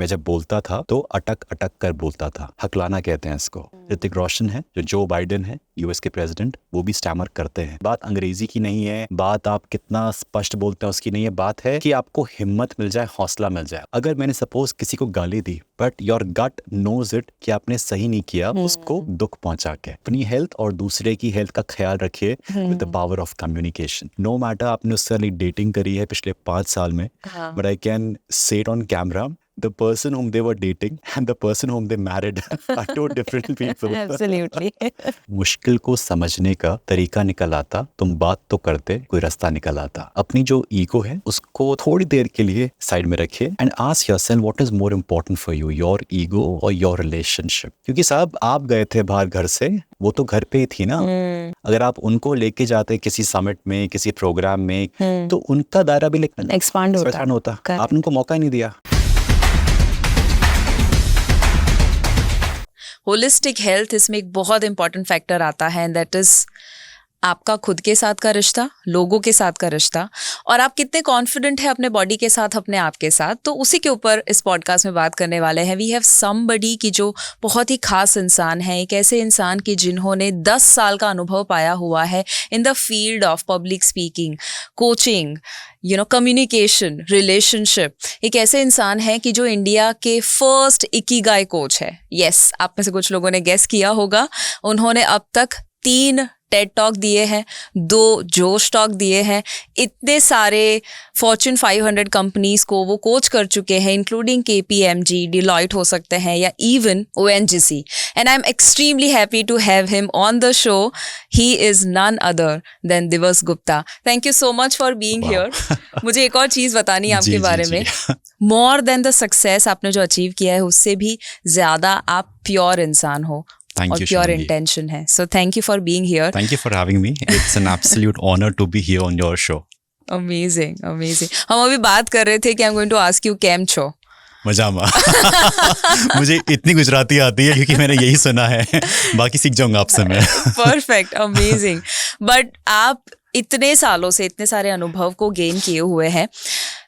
मैं जब बोलता था तो अटक अटक कर बोलता था, हकलाना कहते हैं इसको। ऋतिक रोशन है, जो बाइडेन है यूएस के प्रेसिडेंट, वो भी स्टैमर करते हैं। बात अंग्रेजी की नहीं है, बात आप कितना स्पष्ट बोलते हैं उसकी नहीं है, बात है कि आपको हिम्मत मिल जाए, हौसला मिल जाए। अगर मैंने सपोज किसी को गाली दी but your gut knows it कि आपने सही नहीं किया, उसको दुख पहुंचा के अपनी हेल्थ और दूसरे की हेल्थ का ख्याल रखिए with the power of communication. No matter आपने उससे डेटिंग करी है पिछले 5 साल में, but I can say it on camera, the person whom they were dating and the person whom they married are two different people. Absolutely. मुश्किल को समझने का तरीका निकल आता, तुम बात तो करते, कोई रास्ता निकल आता। अपनी जो ईगो है उसको थोड़ी देर के लिए साइड में रखिए and ask yourself what is more important for you, your ego और योर रिलेशनशिप। क्योंकि साहब आप गए थे बाहर घर से, वो तो घर पे ही थी ना। अगर आप उनको लेके जाते किसी समिट में, किसी प्रोग्राम में, तो उनका दायरा भी एक्सपांड होता। आपने उनको मौका ही नहीं दिया। होलिस्टिक हेल्थ, इसमें एक बहुत इंपॉर्टेंट फैक्टर आता है एंड दैट इज आपका खुद के साथ का रिश्ता, लोगों के साथ का रिश्ता, और आप कितने कॉन्फिडेंट है अपने बॉडी के साथ, अपने आप के साथ। तो उसी के ऊपर इस पॉडकास्ट में बात करने वाले हैं। वी हैव समबडी की जो बहुत ही खास इंसान है, एक ऐसे इंसान की जिन्होंने 10 साल का अनुभव पाया हुआ है in the field of public speaking, coaching, communication, relationship. एक ऐसे इंसान है कि जो इंडिया के फर्स्ट इकिगाई कोच है। यस, आप में से कुछ लोगों ने गेस किया होगा। उन्होंने अब तक 3 टेड टॉक दिए हैं, 2 जोश टॉक दिए हैं, इतने सारे फॉर्च्यून 500 कंपनीज को वो कोच कर चुके हैं, इंक्लूडिंग KPMG, डिलॉयट हो सकते हैं, या even ONGC। And I am extremely happy to have him on the show. He is none other than Divas Gupta. Thank you so much for being here. मुझे एक और चीज बतानी है आपके बारे में। मोर देन द सक्सेस आपने जो अचीव किया है, उससे भी ज्यादा आप प्योर इंसान हो और प्योर इंटेंशन है। So thank you for being here. Thank you for having me. It's an absolute honour to be here on your show. Amazing, amazing. हम अभी बात कर रहे थे कि I am going to ask you केम छो। मजामा। मुझे इतनी गुजराती आती है क्योंकि मैंने यही सुना है, बाकी सीख जाऊंगा आपसे मैं। Perfect, amazing. बट आप इतने सालों से इतने सारे अनुभव को गेन किए हुए हैं।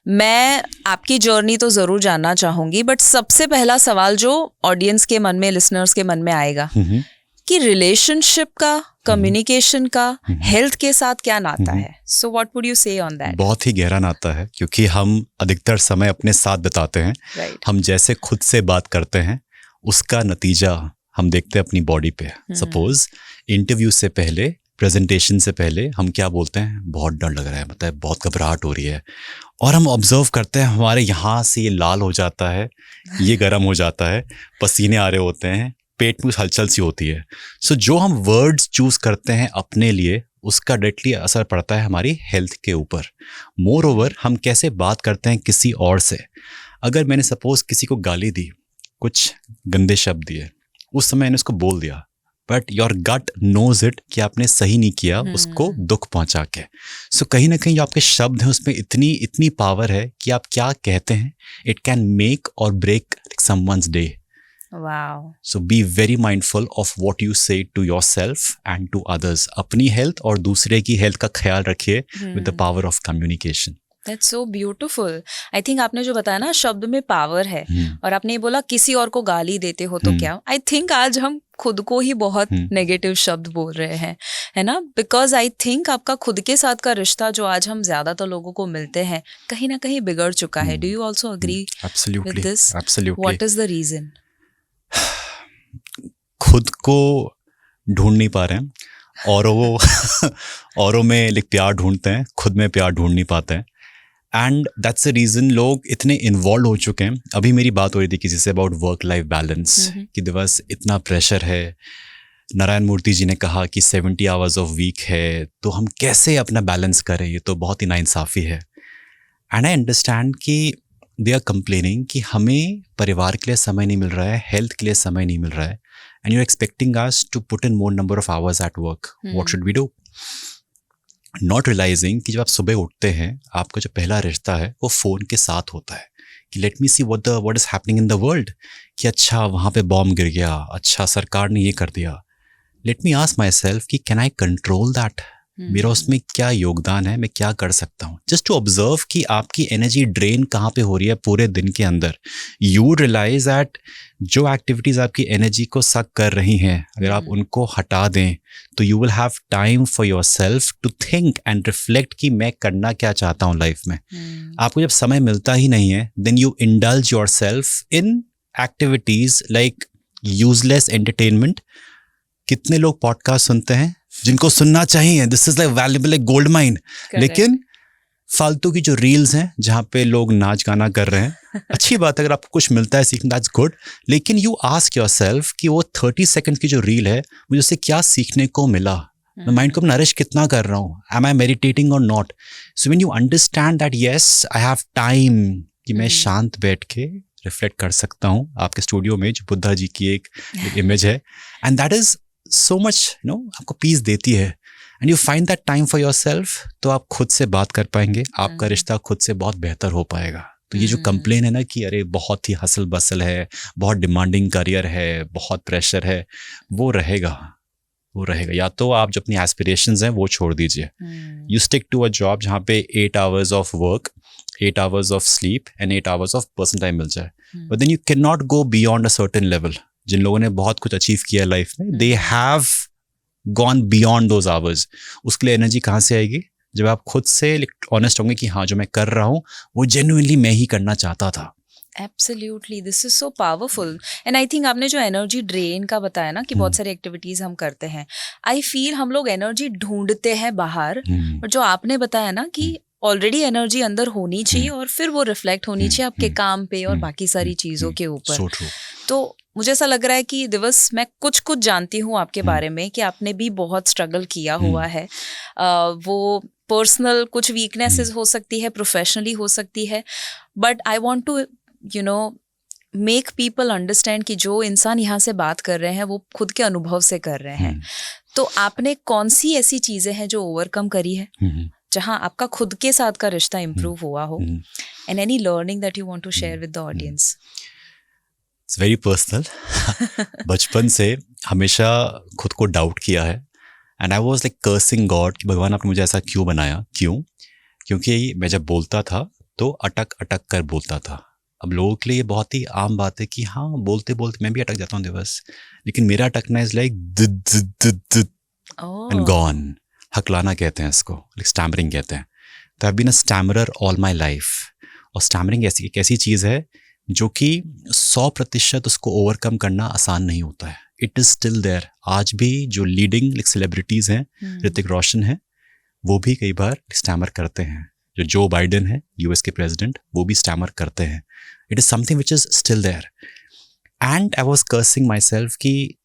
मैं आपकी जर्नी तो ज़रूर जानना चाहूँगी, बट सबसे पहला सवाल जो ऑडियंस के मन में, लिसनर्स के मन में आएगा कि रिलेशनशिप का, कम्युनिकेशन का, हेल्थ के साथ क्या नाता है। सो व्हाट वुड यू से ऑन दैट? बहुत ही गहरा नाता है, क्योंकि हम अधिकतर समय अपने साथ बिताते हैं। हम जैसे खुद से बात करते हैं, उसका नतीजा हम देखते हैं अपनी बॉडी पे। सपोज इंटरव्यू से पहले, प्रेजेंटेशन से पहले हम क्या बोलते हैं, बहुत डर लग रहा है, मतलब बहुत घबराहट हो रही है, और हम ऑब्जर्व करते हैं हमारे यहाँ से ये लाल हो जाता है, ये गर्म हो जाता है, पसीने आ रहे होते हैं, पेट में हलचल सी होती है। सो जो हम वर्ड्स चूज करते हैं अपने लिए, उसका डायरेक्टली असर पड़ता है हमारी हेल्थ के ऊपर। मोर ओवर हम कैसे बात करते हैं किसी और से। अगर मैंने सपोज किसी को गाली दी, कुछ गंदे शब्द दिए, उस समय मैंने उसको बोल दिया, but your gut knows it कि आपने सही नहीं किया, उसको दुख पहुंचा के। सो कहीं ना कहीं जो आपके शब्द हैं उसमें इतनी पावर है कि आप क्या कहते हैं, it can make or break someone's day. Wow. So be very mindful of what you say to yourself and to others. अपनी हेल्थ और दूसरे की हेल्थ का ख्याल रखिए with the power of communication. That's so beautiful. I think आपने जो बताया ना, शब्द में पावर है, और आपने ये बोला किसी और को गाली देते हो तो क्या। I think आज हम खुद को ही बहुत नेगेटिव शब्द बोल रहे हैं, है ना। बिकॉज आई थिंक आपका खुद के साथ का रिश्ता जो आज हम ज्यादातर लोगों को मिलते हैं, कहीं ना कहीं बिगड़ चुका है। Do you also agree with this? What is the reason? खुद को ढूंढ नहीं पा रहे हैं, औरों में प्यार ढूंढते हैं, खुद में प्यार ढूंढ नहीं पाते हैं। एंड दैट्स द रीज़न लोग इतने इन्वॉल्व हो चुके हैं। अभी मेरी बात हो रही थी किसी say about work life balance, कि दिवस इतना प्रेशर है। नारायण मूर्ति जी ने कहा कि 70 आवर्स ऑफ वीक है, तो हम कैसे अपना बैलेंस करें, ये तो बहुत ही नाइंसाफ़ी है। एंड आई अंडरस्टैंड कि दे आर कंप्लेनिंग कि हमें परिवार के लिए समय नहीं मिल रहा है, हेल्थ के लिए समय नहीं मिल रहा है, and you are expecting us to put in more number of hours at work. What should we do? Not realising कि जब आप सुबह उठते हैं, आपका जो पहला रिश्ता है वो फ़ोन के साथ होता है, कि let me see what is happening in the world, कि अच्छा वहाँ पे बॉम्ब गिर गया, अच्छा सरकार ने ये कर दिया। Let me ask my self कि कैन आई कंट्रोल दैट? मेरा उसमें क्या योगदान है, मैं क्या कर सकता हूँ. जस्ट टू ऑब्जर्व कि आपकी एनर्जी ड्रेन कहाँ पे हो रही है पूरे दिन के अंदर. यू रियलाइज दैट जो एक्टिविटीज़ आपकी एनर्जी को सक कर रही हैं, अगर आप उनको हटा दें तो you will have time for yourself to think and reflect कि मैं करना क्या चाहता हूँ लाइफ में. आपको जब समय मिलता ही नहीं है, then you indulge yourself in activities like useless entertainment. कितने लोग पॉडकास्ट सुनते हैं जिनको सुनना चाहिए, this is like valuable, like gold mine, लेकिन फालतू की जो रील्स हैं जहाँ पे लोग नाच गाना कर रहे हैं, अच्छी बात है अगर आपको कुछ मिलता है सीखना, दैट्स गुड, लेकिन यू आस्क योरसेल्फ कि वो 30 सेकंड की जो रील है मुझे उससे क्या सीखने को मिला, मैं माइंड को नरिश कितना कर रहा हूँ, एम आई मेडिटेटिंग और not. So when you understand that yes I have time कि मैं शांत बैठ के रिफ्लेक्ट कर सकता हूँ. आपके स्टूडियो में जो बुद्धा जी की एक इमेज है, and that is so much आपको पीस देती है, and you find that time for yourself, तो आप खुद से बात कर पाएंगे, आपका रिश्ता खुद से बहुत बेहतर हो पाएगा. तो ये जो कंप्लेन है ना कि अरे बहुत ही हसल बसल है, बहुत डिमांडिंग करियर है, बहुत प्रेशर है, वो रहेगा. या तो आप जो अपनी एस्पिरेशंस हैं वो छोड़ दीजिए. You stick to a job जहाँ पे 8 hours of work, 8 hours of sleep and 8 hours of personal time मिल जाए. But then you can not go beyond a certain level. जिन लोगों ने बहुत कुछ अचीव किया लाइफ में, they have gone beyond those hours. उसके लिए एनर्जी कहाँ से आएगी? जब आप खुद से ऑनेस्ट होंगे कि हाँ जो मैं कर रहा हूँ वो जेन्युइनली मैं ही करना चाहता था. Absolutely, this is so powerful. And I think आपने जो एनर्जी ड्रेन का बताया ना कि बहुत सारी एक्टिविटीज हम करते हैं, आई फील हम लोग एनर्जी ढूंढते हैं बाहर, और जो आपने बताया ना कि ऑलरेडी एनर्जी अंदर होनी चाहिए और फिर वो रिफ्लेक्ट होनी चाहिए आपके काम पे और बाकी सारी चीज़ों के ऊपर. तो मुझे ऐसा लग रहा है कि दिवस, मैं कुछ जानती हूँ आपके बारे में कि आपने भी बहुत स्ट्रगल किया हुआ है. वो पर्सनल कुछ वीकनेसेस हो सकती है, प्रोफेशनली हो सकती है, but I want to make people understand कि जो इंसान यहाँ से बात कर रहे हैं वो खुद के अनुभव से कर रहे हैं. तो आपने कौन सी ऐसी चीज़ें हैं जो ओवरकम करी है जहाँ आपका खुद के साथ का रिश्ता इम्प्रूव हुआ हो, and any learning that you want to share with the audience? It's very personal. बचपन से हमेशा खुद को डाउट किया है, and I was like cursing God कि भगवान आपने मुझे ऐसा क्यों बनाया. क्योंकि मैं जब बोलता था तो अटक कर बोलता था. अब लोगों के लिए ये बहुत ही आम बात है कि हाँ बोलते बोलते मैं भी अटक जाता हूँ दिवस, लेकिन मेरा अटकना इज लाइक एंड गॉन. हकलाना कहते हैं इसको, लाइक स्टैमरिंग कहते हैं. तो I have been a stammerer all my life. और स्टैमरिंग एक ऐसी चीज़ है जो कि 100% उसको ओवरकम करना आसान नहीं होता है. It is still there. आज भी जो लीडिंग सेलिब्रिटीज़ हैं, ऋतिक रोशन है, वो भी कई बार स्टैमर करते हैं. जो बाइडेन है यूएस के प्रेसिडेंट, वो भी स्टैमर करते हैं. It is something which is still there. And I was cursing myself कि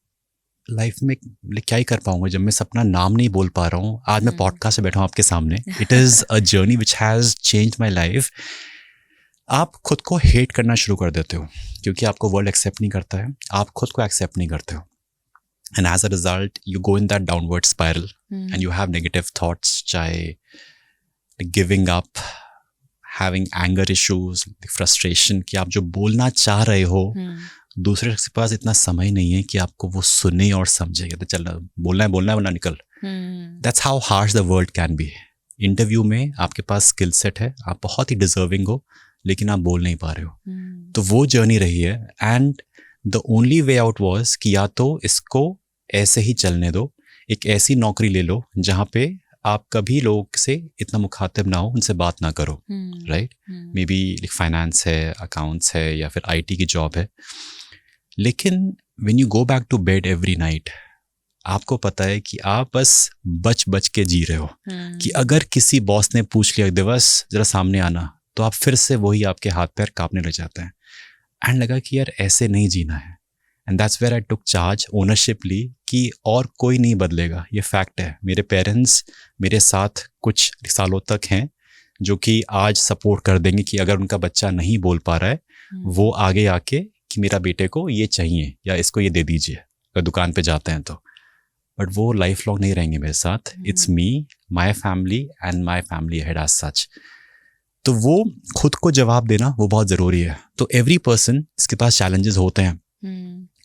लाइफ में क्या ही कर पाऊंगा जब मैं अपना नाम नहीं बोल पा रहा हूँ. आज मैं पॉडकास्ट से बैठा हूँ आपके सामने. It is a journey which has changed my life. आप खुद को हेट करना शुरू कर देते हो क्योंकि आपको वर्ल्ड एक्सेप्ट नहीं करता है, आप खुद को एक्सेप्ट नहीं करते हो, and as a result you go in that downward spiral and you have negative thoughts, चाहे giving up, having anger issues, frustration कि आप जो बोलना चाह रहे हो दूसरे के पास इतना समय नहीं है कि आपको वो सुने और समझे. तो चल बोलना है वरना निकल. That's how harsh the world can be. Interview में आपके पास स्किल सेट है, आप बहुत ही डिजर्विंग हो, लेकिन आप बोल नहीं पा रहे हो. तो वो जर्नी रही है, and the only way out was कि या तो इसको ऐसे ही चलने दो, एक ऐसी नौकरी ले लो जहाँ पे आप कभी लोगों से इतना मुखातिब ना हो, उनसे बात ना करो, राइट. मे बी फाइनेंस है, अकाउंट्स है, या फिर IT की जॉब है. लेकिन when you go back to bed every night, आपको पता है कि आप बस बच के जी रहे हो कि अगर किसी बॉस ने पूछ लिया दिवस जरा सामने आना, तो आप फिर से वही आपके हाथ पैर कांपने लग जाते हैं. एंड लगा कि यार ऐसे नहीं जीना है. And that's where I took charge, ownership ली कि और कोई नहीं बदलेगा, ये फैक्ट है. मेरे पेरेंट्स मेरे साथ कुछ सालों तक हैं जो कि आज सपोर्ट कर देंगे कि अगर उनका बच्चा नहीं बोल पा रहा है, वो आगे आके कि मेरा बेटे को ये चाहिए या इसको ये दे दीजिए अगर दुकान पे जाते हैं तो. बट वो लाइफ लॉन्ग नहीं रहेंगे मेरे साथ. It's me, my family and my family ahead as such. तो वो खुद को जवाब देना वो बहुत ज़रूरी है. तो एवरी पर्सन इसके पास चैलेंजेस होते हैं.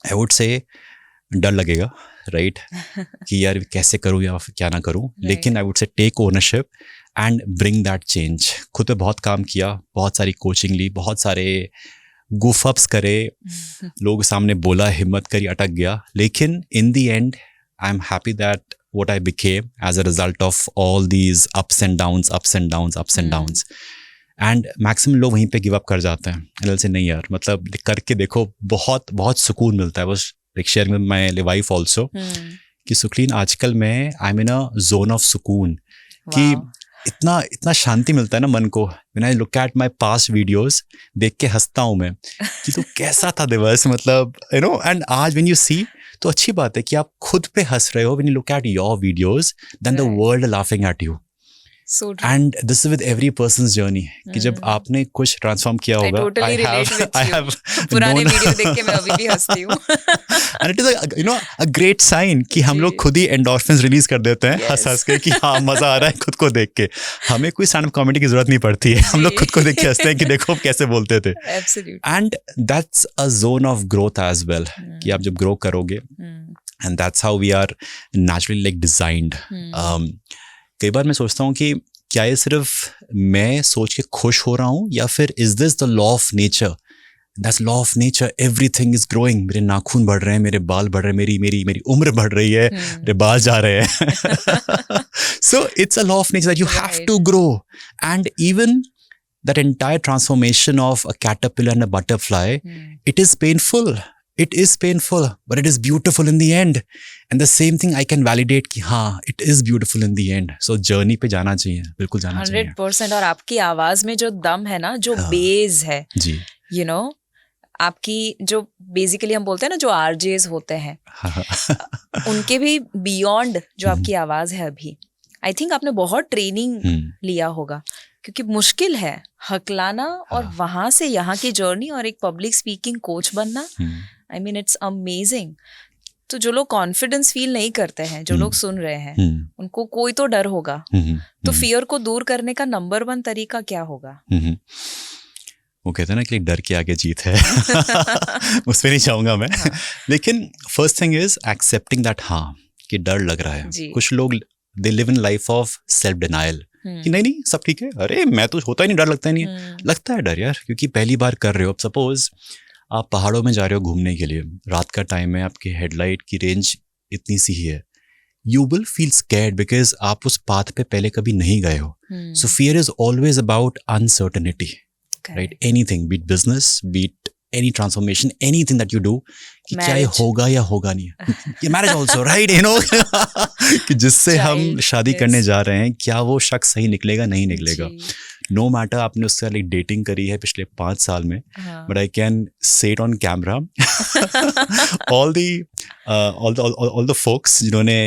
आई वुड से डर लगेगा राइट कि यार कैसे करूँ या क्या ना करूँ, लेकिन I would say take ownership and bring that change. खुद पे बहुत काम किया, बहुत सारी कोचिंग ली, बहुत सारे goof ups करे, लोगों के सामने बोला, हिम्मत करी, अटक गया, लेकिन in the end I am happy that what I became as a result of all these ups and downs. And maximum लोग वहीं पे गिव अप कर जाते हैं, एल से नहीं यार, मतलब करके देखो, बहुत बहुत सुकून मिलता है। बस like share with my wife also कि सुकलीन आजकल मैं I am in a zone of सुकून कि इतना इतना शांति मिलता है ना मन को। When I look at my past videos, देख के हंसता हूँ मैं कि तो कैसा था दिवस, मतलब यू नो। एंड आज व्हेन यू सी, तो अच्छी बात है कि आप खुद पे हंस रहे हो। When you look at your videos, then the world laughing at you. And this is with every person's journey कि जब आपने कुछ ट्रांसफॉर्म किया होगा। I have पुराने वीडियो देख के मैं अभी भी हंसती हूँ। And it is you know a great sign कि हम लोग खुद ही एंडोर्फिन्स रिलीज कर देते हैं हंस हंस के कि हाँ मजा आ रहा है खुद को देख के। हमें कोई स्टैंड अप कॉमेडी की जरूरत नहीं पड़ती है, हम लोग खुद को देख के हंसते हैं कि देखो कैसे बोलते थे। And that's a zone of growth as well कि आप जब ग्रो करोगे, and that's how we are naturally like designed. कई बार मैं सोचता हूँ कि क्या ये सिर्फ मैं सोच के खुश हो रहा हूँ, या फिर is this the law of nature? That's law of nature, everything is growing. मेरे नाखून बढ़ रहे हैं, मेरे बाल बढ़ रहे हैं, मेरी उम्र बढ़ रही है, मेरे बाल जा रहे हैं। So it's a law of nature that you have to grow. And even that entire transformation of a caterpillar and a butterfly, it is painful. It is painful, but it is beautiful in the end. And the same thing I can validate कि हाँ, it is beautiful in the end. So journey पे जाना चाहिए, बिल्कुल जाना चाहिए। 100%। और आपकी आवाज में जो दम है ना, जो बेस है, जी, you know, आपकी जो बेसिकली हम बोलते हैं ना, जो आरजेस होते हैं, उनके भी बियॉन्ड जो आपकी आवाज है अभी, आई थिंक आपने बहुत ट्रेनिंग लिया होगा, क्योंकि मुश्किल है हकलाना और वहां से यहाँ की जर्नी और एक पब्लिक स्पीकिंग कोच बनना। I mean it's amazing. तो जो लोग कॉन्फिडेंस फील नहीं करते हैं, जो लोग सुन रहे हैं, उनको कोई तो डर होगा। तो फियर को दूर करने का नंबर 1 तरीका क्या होगा? वो कहते हैं ना कि डर के आगे जीत है। उस पर नहीं चाहूंगा मैं। लेकिन first thing is accepting that हाँ कि डर लग रहा है। कुछ लोग they live in life of self denial कि नहीं सब ठीक है, अरे मैं तो होता ही नहीं, डर लगता ही नहीं। लगता है डर यार, क्योंकि पहली बार कर रहे हो। अब सपोज आप पहाड़ों में जा रहे हो घूमने के लिए, रात का टाइम है, आपकी हेडलाइट की रेंज इतनी सी ही है, you will feel scared because आप उस पाथ पे पहले कभी नहीं गए हो। So fear is always about uncertainty, right? Anything, be it business, be it any transformation, anything that you do, कि क्या ये होगा या होगा नहीं। ये marriage also, right, you know, कि जिससे हम शादी करने जा रहे हैं, क्या वो शख्स सही निकलेगा नहीं निकलेगा। नो मैटर आपने उससे लाइक डेटिंग करी है पिछले 5 साल में, but I can say it on camera, all the folks जिन्होंने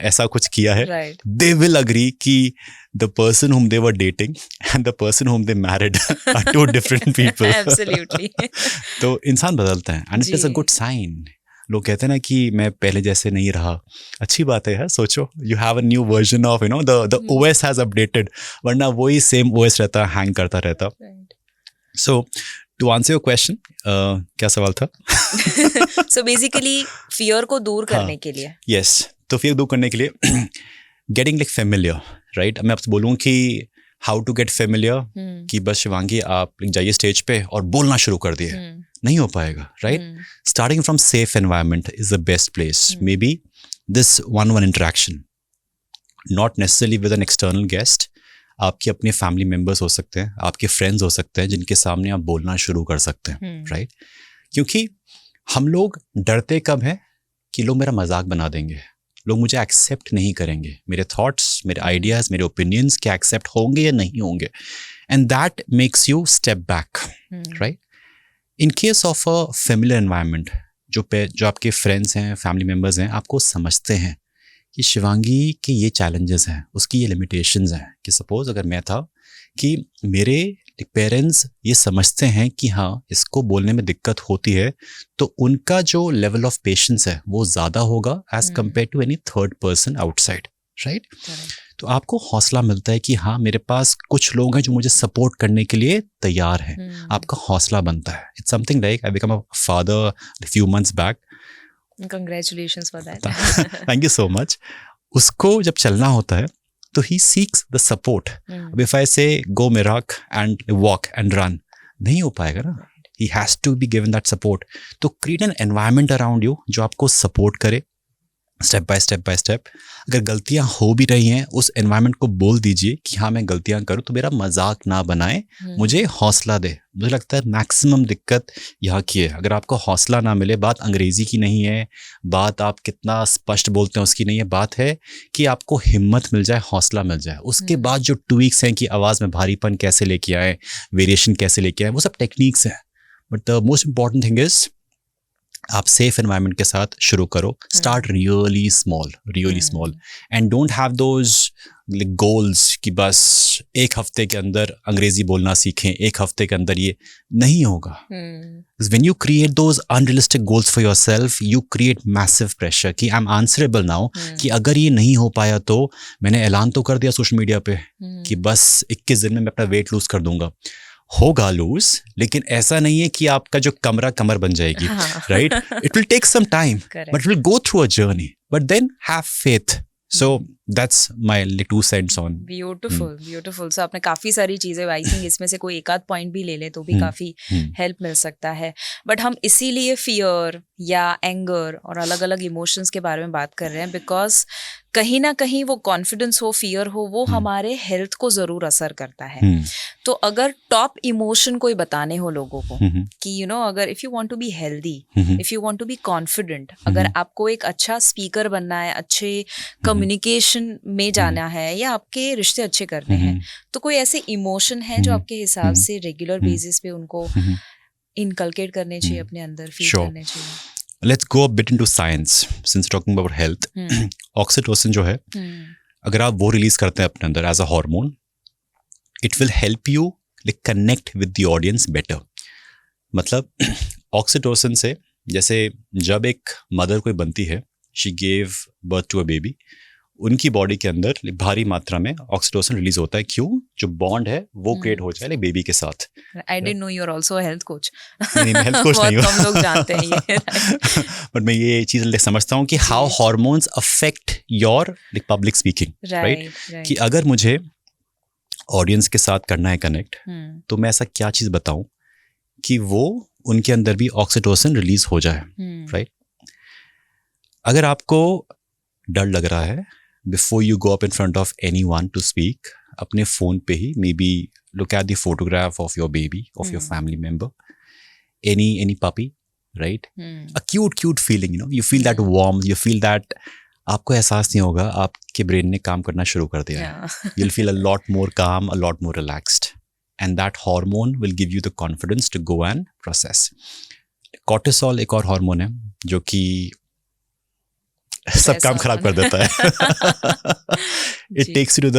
ऐसा कुछ किया है, दे विल अग्री कि the person whom they were dating and the person whom they married are 2 different people. Absolutely. तो इंसान बदलता है, and it is a good sign. लोग कहते हैं ना कि मैं पहले जैसे नहीं रहा, अच्छी बात है यार। सोचो, you have a new version of, you know, the OS has updated, वरना वही same OS रहता, हैंग करता रहता। So to answer your question, क्या सवाल था? So basically fear को दूर करने के लिए, yes, तो fear दूर करने के लिए getting like familiar, right? मैं आपसे बोलूँ कि how to get familiar, कि बस शिवांगी आप जाइए स्टेज पे और बोलना शुरू कर दिए, नहीं हो पाएगा, right? Starting from safe environment is the best place. Maybe this one-on-one interaction, not necessarily with an external guest. आपके अपने फैमिली मेम्बर्स हो सकते हैं, आपके फ्रेंड्स हो सकते हैं, जिनके सामने आप बोलना शुरू कर सकते हैं, राइट? क्योंकि हम लोग डरते कब हैं कि लोग मेरा मजाक बना देंगे, लोग मुझे एक्सेप्ट नहीं करेंगे, मेरे थॉट्स, मेरे आइडियाज, मेरे ओपिनियंस क्या एक्सेप्ट होंगे या नहीं होंगे, and that makes you step back, right? In case of a family environment, जो आपके फ्रेंड्स हैं, फैमिली मेम्बर्स हैं, आपको समझते हैं कि शिवांगी के ये चैलेंजेस हैं, उसकी ये लिमिटेशंस हैं। कि सपोज अगर मैं था कि मेरे पेरेंट्स ये समझते हैं कि हाँ इसको बोलने में दिक्कत होती है, तो उनका जो लेवल ऑफ पेशेंस है वो ज़्यादा होगा as compare to any third person outside, right? तो आपको हौसला मिलता है कि हाँ मेरे पास कुछ लोग हैं जो मुझे सपोर्ट करने के लिए तैयार हैं, आपका हौसला बनता है। It's something like I become a father few months back, Congratulations for that. Thank you so much. उसको जब चलना होता है तो ही सीक्स द सपोर्ट. अब इफ आई से गो मिराक एंड वॉक एंड रन, नहीं हो पाएगा ना. He has to be given that support. तो create an environment around you जो आपको सपोर्ट करे स्टेप बाय स्टेप. अगर गलतियां हो भी रही हैं, उस एनवायरनमेंट को बोल दीजिए कि हाँ मैं गलतियां करूं, तो मेरा मजाक ना बनाए, मुझे हौसला दे. मुझे लगता है मैक्सिमम दिक्कत यहाँ की है. अगर आपको हौसला ना मिले, बात अंग्रेजी की नहीं है, बात आप कितना स्पष्ट बोलते हैं उसकी नहीं है, बात है कि आपको हिम्मत मिल जाए, हौसला मिल जाए. उसके बाद जो ट्वीक्स हैं कि आवाज़ में भारीपन कैसे लेके आए, वेरिएशन कैसे लेके आए, वो सब टेक्निक्स हैं. But the most important thing is आप सेफ एनवायरनमेंट के साथ शुरू करो. Start really small and don't have those goals कि बस एक हफ्ते के अंदर अंग्रेजी बोलना सीखें, एक हफ्ते के अंदर. ये नहीं होगा. When you create those unrealistic goals for yourself, you create massive pressure कि आई एम आंसरेबल नाउ, कि अगर ये नहीं हो पाया तो मैंने ऐलान तो कर दिया सोशल मीडिया पे कि बस 21 दिन में मैं अपना वेट लूज कर दूंगा. होगा लूज, लेकिन ऐसा नहीं है कि आपका जो कमर बन जाएगी. Right, it will take some time, but will go through a journey, but then have faith. So that's my 2 cents on. Beautiful. So आपने काफी सारी चीजें, आई थिंक इसमें से कोई एक आध पॉइंट भी ले ले तो भी काफी हेल्प मिल सकता है. बट हम इसीलिए फियर या एंगर और अलग अलग इमोशंस के बारे में बात कर रहे हैं, बिकॉज कहीं ना कहीं वो कॉन्फिडेंस हो, फियर हो, वो हमारे हेल्थ को जरूर असर करता है. तो अगर टॉप इमोशन कोई बताने हो लोगों को कि अगर if you want to be healthy, if you want to be confident, अगर आपको एक अच्छा स्पीकर बनना है, अच्छे कम्युनिकेशन में जाना है, या आपके रिश्ते अच्छे करने हैं, तो कोई ऐसे इमोशन है जो आपके हिसाब से रेगुलर बेसिस पे उनको इनकलकेट करने चाहिए, अपने अंदर फील करने चाहिए? Let's go a bit into science since talking about health. Oxytocin जो है, अगर आप वो रिलीज करते हैं अपने अंदर as a hormone, it will help you connect with the audience better. मतलब ऑक्सीटोसिन से, जैसे जब एक मदर कोई बनती है, she gave birth to a baby, उनकी बॉडी के अंदर भारी मात्रा में ऑक्सीटोसिन रिलीज होता है. क्यों? जो बॉन्ड है वो क्रिएट हो जाए बेबी के साथ. I didn't know you are also a health coach. नहीं, मैं हेल्थ कोच नहीं हूँ. हम लोग जानते हैं ये. बट मैं ये चीज समझता हूँ कि how hormones affect your public speaking. Right, कि अगर मुझे ऑडियंस के साथ करना है कनेक्ट, तो मैं ऐसा क्या चीज बताऊं कि वो उनके अंदर भी ऑक्सीटोसिन रिलीज हो जाए. राइट. अगर आपको डर लग रहा है, before you go up in front of anyone to speak, अपने फोन पे ही maybe look at the photograph of your baby, of your family member, any puppy, right, a cute feeling, you feel that warm, you feel that, आपको एहसास नहीं होगा, आपके brain ने काम करना शुरू कर दिया है. You'll feel a lot more calm, a lot more relaxed, and that hormone will give you the confidence to go and process. Cortisol एक और हार्मोन है जो कि सब काम खराब कर देता है. It takes you to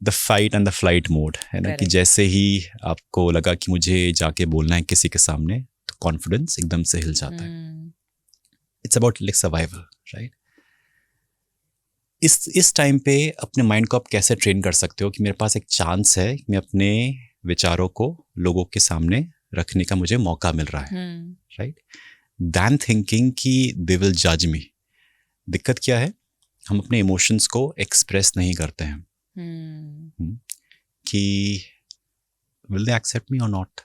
the fight and the flight mode, है ना, कि जैसे ही आपको लगा कि मुझे जाके बोलना है किसी के सामने, तो कॉन्फिडेंस एकदम से हिल जाता है. It's about survival, right? इस टाइम पे अपने माइंड को आप कैसे ट्रेन कर सकते हो कि मेरे पास एक चांस है, मैं अपने विचारों को लोगों के सामने रखने का मुझे मौका मिल रहा है. राइट, दैन थिंकिंग कि दे विल जज मी. दिक्कत क्या है, हम अपने इमोशंस को एक्सप्रेस नहीं करते हैं. कि विल दे एक्सेप्ट मी और नॉट.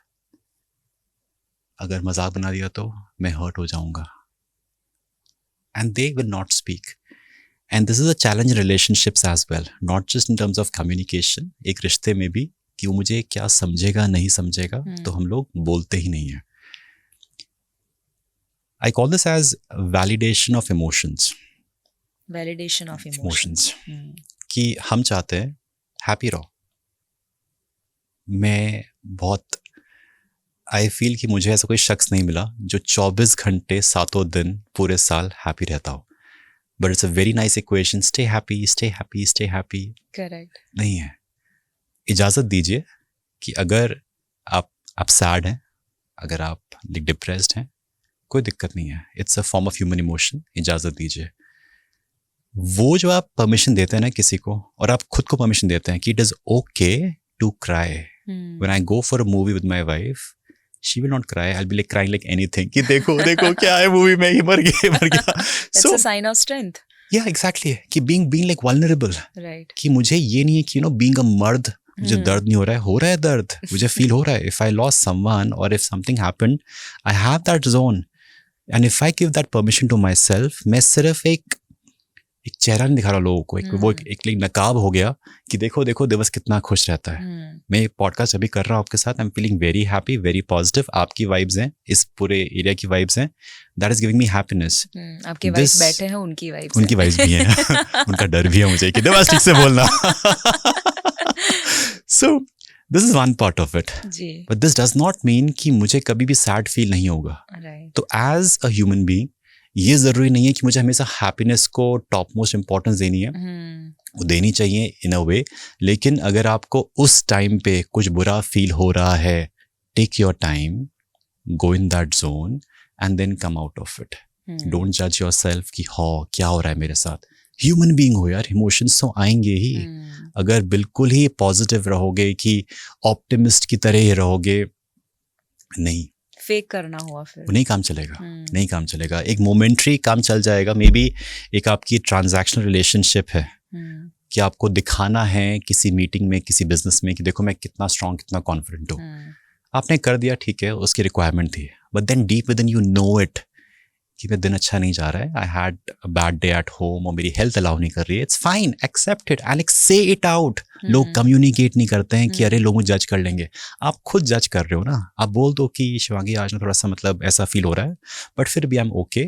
अगर मजाक बना दिया तो मैं हर्ट हो जाऊंगा, and they will not speak. And this is a challenge in relationships as well, not just in terms of communication. एक रिश्ते में भी कि वो मुझे क्या समझेगा नहीं समझेगा, तो हम लोग बोलते ही नहीं हैं. I call this as validation of emotions. Validation of emotions. कि हम चाहते हैं हैप्पी रहो. मैं बहुत आई फील कि मुझे ऐसा कोई शख्स नहीं मिला जो 24 घंटे 7 दिन पूरे साल हैप्पी रहता हो. But it's a very nice equation. Stay happy, stay happy, stay happy. Correct. नहीं है. इजाज़त दीजिए कि अगर आप सैड हैं, अगर आप डिप्रेस्ड हैं, कोई दिक्कत नहीं है. It's a form of human emotion. इजाज़त दीजिए. वो जो आप परमिशन देते हैं ना किसी को, और आप खुद को परमिशन देते हैं कि it is okay to cry. When I go for a movie with my wife, she will not cry. I'll be like crying like anything कि देखो देखो क्या है मूवी में, ये मर गया. It's a sign of strength. Yeah, exactly. कि being like vulnerable. Right. कि मुझे ये नहीं है कि being a मर्द मुझे दर्द नहीं हो रहा है दर्द मुझे फील हो रहा है. If I lost someone or if something happened, I have that zone. And if I give that permission to myself, मैं सिर्फ एक चेहरा नहीं दिखा रहा लोगों को, वो एक नकाब हो गया कि देखो देखो दिवस कितना खुश रहता है. मैं ये पॉडकास्ट अभी कर रहा हूँ आपके साथ. I am feeling very happy, very positive. आपकी वाइब्स हैं, इस पूरे एरिया की वाइब्स हैं. That is giving me happiness. आपके वाइब्स बैठे हैं, उनकी वाइब्स भी हैं. उनका डर भी है मुझे कि दिवस ठीक से बोलना. So this is one part of it. But this does not mean कि मुझे कभी भी सैड फील नहीं होगा. तो as a human being ये जरूरी नहीं है कि मुझे हमेशा हैप्पीनेस को टॉप मोस्ट इम्पोर्टेंस देनी है. वो देनी चाहिए इन अ वे, लेकिन अगर आपको उस टाइम पे कुछ बुरा फील हो रहा है, take your time, go in that zone and then come out of it. Don't जज योरसेल्फ कि हाँ क्या हो रहा है मेरे साथ. ह्यूमन बीइंग हो यार, इमोशंस तो आएंगे ही. अगर बिल्कुल ही पॉजिटिव रहोगे कि ऑप्टिमिस्ट की तरह ही रहोगे, नहीं फेक करना हुआ फिर नहीं काम चलेगा. नहीं काम चलेगा. एक मोमेंट्री काम चल जाएगा. मे बी एक आपकी ट्रांजैक्शनल रिलेशनशिप है कि आपको दिखाना है किसी मीटिंग में, किसी बिजनेस में कि देखो मैं कितना स्ट्रांग, कितना कॉन्फिडेंट हूँ. आपने कर दिया, ठीक है, उसकी रिक्वायरमेंट थी. But then deep within you know it कि मेरा दिन अच्छा नहीं जा रहा है. I had a bad day at home और मेरी हेल्थ अलाउ नहीं कर रही है. It's fine, accept it and say it out. लोग कम्युनिकेट नहीं करते हैं कि अरे लोग मुझे जज कर लेंगे. आप खुद जज कर रहे हो ना. आप बोल दो कि शिवांगी आज ना थोड़ा सा मतलब ऐसा फील हो रहा है, बट फिर भी आई एम ओके,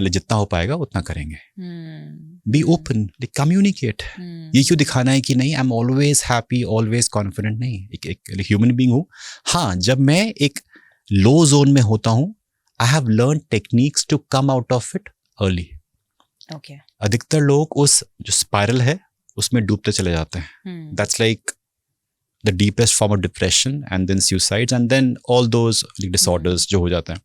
जितना हो पाएगा उतना करेंगे. Be open, communicate. ये क्यों दिखाना है कि नहीं I am always happy, always confident. नहीं, एक ह्यूमन बीइंग हूँ. हाँ, जब मैं एक लो जोन में होता हूँ, I have learned techniques to come out of it early. Okay. अधिकतर लोग उस जो स्पाइरल है उसमें डूबते चले जाते हैं. That's like the deepest form of depression and then suicides and then all those disorders जो हो जाते हैं,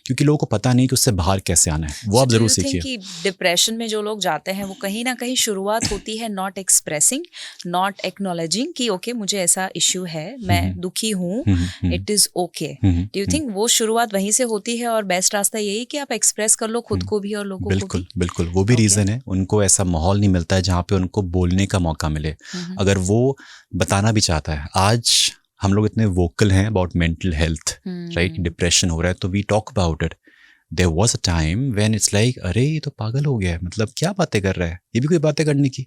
क्योंकि लोगों को पता नहीं कि उससे बाहर कैसे आना है. वो आप जरूर सीखिए. कि डिप्रेशन में जो लोग जाते हैं वो कहीं ना कहीं शुरुआत होती है नॉट एक्सप्रेसिंग, नॉट एक्नॉलेजिंग कि ओके मुझे ऐसा इश्यू है, मैं दुखी हूँ, it is okay. Do you think वो शुरुआत वहीं से होती है और बेस्ट रास्ता यही कि आप एक्सप्रेस कर लो खुद को भी और लोगों को भी? बिल्कुल. वो भी रीजन है. उनको ऐसा माहौल नहीं मिलता है जहाँ पे उनको बोलने का मौका मिले. अगर वो बताना भी चाहता है, आज हम लोग इतने वोकल हैं about mental health, right? Depression हो रहा है तो we talk about it. There was a time when it's like अरे ये तो पागल हो गया है, मतलब क्या बातें कर रहा है, ये भी कोई बातें करने की.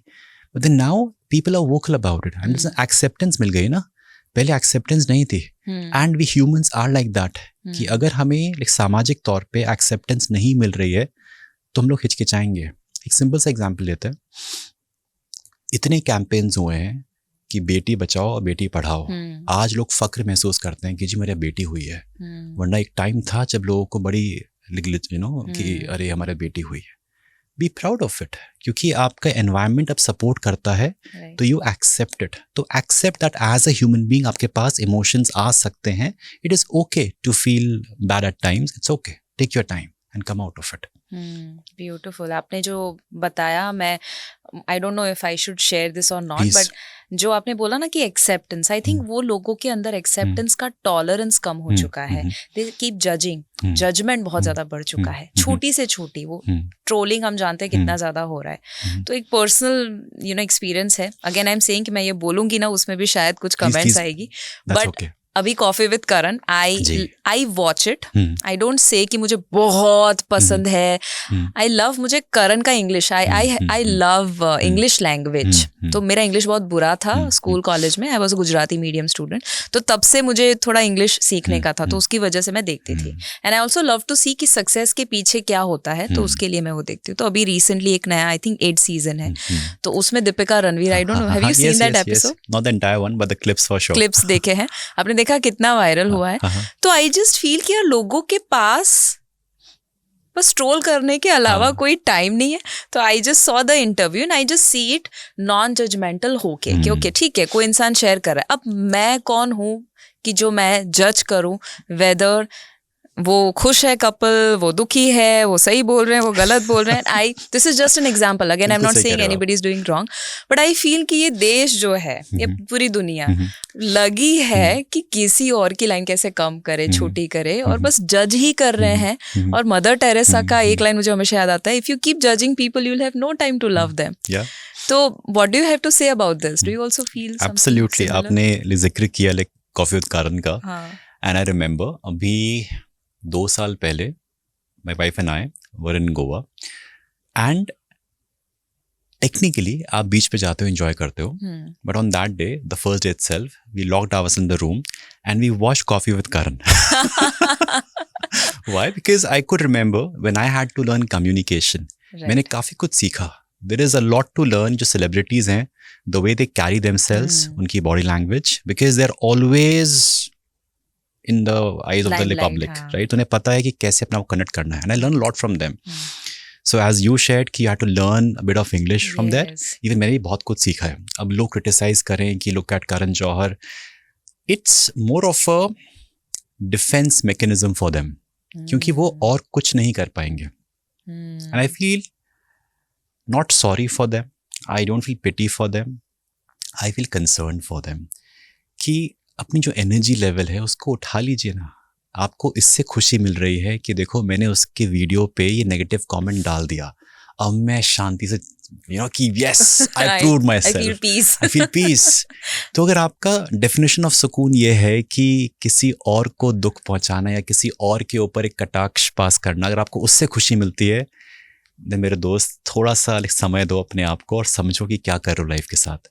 But then now people are vocal about it and acceptance मिल गई ना. पहले एक्सेप्टेंस नहीं थी. And we humans are like that कि अगर हमें सामाजिक तौर पे एक्सेप्टेंस नहीं मिल रही है तो हम लोग हिचकिचाएंगे. एक सिंपल सा एग्जाम्पल लेते हैं. इतने कैंपेन्स हुए हैं कि बेटी बचाओ और बेटी पढ़ाओ. आज लोग फक्र महसूस करते हैं कि जी मेरी बेटी हुई है. वरना एक टाइम था जब लोगों को बड़ी कि अरे हमारी बेटी हुई है. बी प्राउड ऑफ इट, क्योंकि आपका एनवायरनमेंट अब सपोर्ट करता है तो यू एक्सेप्ट इट. तो accept that as a human being आपके पास इमोशंस आ सकते हैं. It is okay to feel bad at times. It's okay, take your time and come out of it. Beautiful. आपने जो बताया, मैं I don't know if I should share this और नॉट, बट जो आपने बोला ना कि एक्सेप्टेंस, आई थिंक वो लोगों के अंदर एक्सेप्टेंस का टॉलरेंस कम हो चुका है. दे कीप जजिंग, जजमेंट बहुत ज्यादा बढ़ चुका है. छोटी से छोटी वो ट्रोलिंग हम जानते हैं कितना ज्यादा हो रहा है. तो एक पर्सनल एक्सपीरियंस है. अगेन आई एम सेइंग कि मैं ये बोलूंगी ना उसमें भी शायद कुछ कमेंट्स आएगी, बट अभी coffee with Karan I watch it. I don't say कि मुझे बहुत पसंद है. आई लव, मुझे करण का English, I love English language. तो मेरा इंग्लिश बहुत बुरा था स्कूल कॉलेज में. I was a Gujarati medium student, तो तब से मुझे थोड़ा इंग्लिश सीखने का था, तो उसकी वजह से मैं देखती थी. And I also love to see कि सक्सेस के पीछे क्या होता है, तो उसके लिए मैं वो देखती हूँ. तो अभी रिसेंटली एक नया आई थिंक 8th सीजन है, तो उसमें दीपिका रणवीर, आई don't no have you seen that episode? Not the entire one but the clips for sure. Clips देखे हैं आपने? देखा कितना वायरल हुआ है. तो आई जस्ट फील कि यार लोगों के पास बस ट्रोल करने के अलावा कोई टाइम नहीं है. तो I just saw the interview and I just see it non judgemental होके कि ओके ठीक है, कोई इंसान शेयर कर रहा है. अब मैं कौन हूँ कि जो मैं जज करूँ वेदर वो खुश है कपल, वो दुखी है, वो सही बोल रहे हैं, वो गलत बोल रहे हैं. This is just an example, again I am not saying anybody is doing wrong, but I feel कि ये देश जो है, ये पूरी दुनिया लगी है कि किसी और की लाइन कैसे कम करे, छोटी करे, और बस जज ही कर रहे हैं. और मदर टेरेसा का एक लाइन मुझे हमेशा याद आता है, if you keep judging people you will have no time to love them. तो what do you have to say about this? Do you also feel something? Absolutely. आपने जिक्र किया लाइक कॉफी विद करण का, एंड आई रिमेंबर अभी 2 साल पहले my wife and I were in Goa, and technically आप beach पे जाते हो, एंजॉय करते हो, but on that day, the first day itself, we locked ours in the room and we watched coffee with Karan. Why? Because I could remember when I had to learn communication. मैंने काफी कुछ सीखा. There is a lot to learn. जो celebrities हैं, the way they carry themselves, उनकी body language, because they're always in the eyes of the public, right? उन्हें पता है कि कैसे अपना वो connect करना है. And I learned a lot from them. So as you shared कि you had to learn a bit of English from that. Even मैंने भी बहुत कुछ सीखा है. अब लोग criticize करें कि look at Karan Johar. It's more of a defense mechanism for them. क्योंकि वो और कुछ नहीं कर पाएंगे. And I feel not sorry for them. I don't feel pity for them. I feel concerned for them. कि अपनी जो एनर्जी लेवल है उसको उठा लीजिए ना. आपको इससे खुशी मिल रही है कि देखो मैंने उसके वीडियो पे ये नेगेटिव कमेंट डाल दिया, अब मैं शांति से कि yes I proved my self, I feel peace. तो अगर आपका डेफिनेशन ऑफ सुकून ये है कि किसी और को दुख पहुंचाना या किसी और के ऊपर एक कटाक्ष पास करना, अगर आपको उससे खुशी मिलती है, तो मेरे दोस्त थोड़ा सा समय दो अपने आप को और समझो कि क्या कर रहे हो लाइफ के साथ.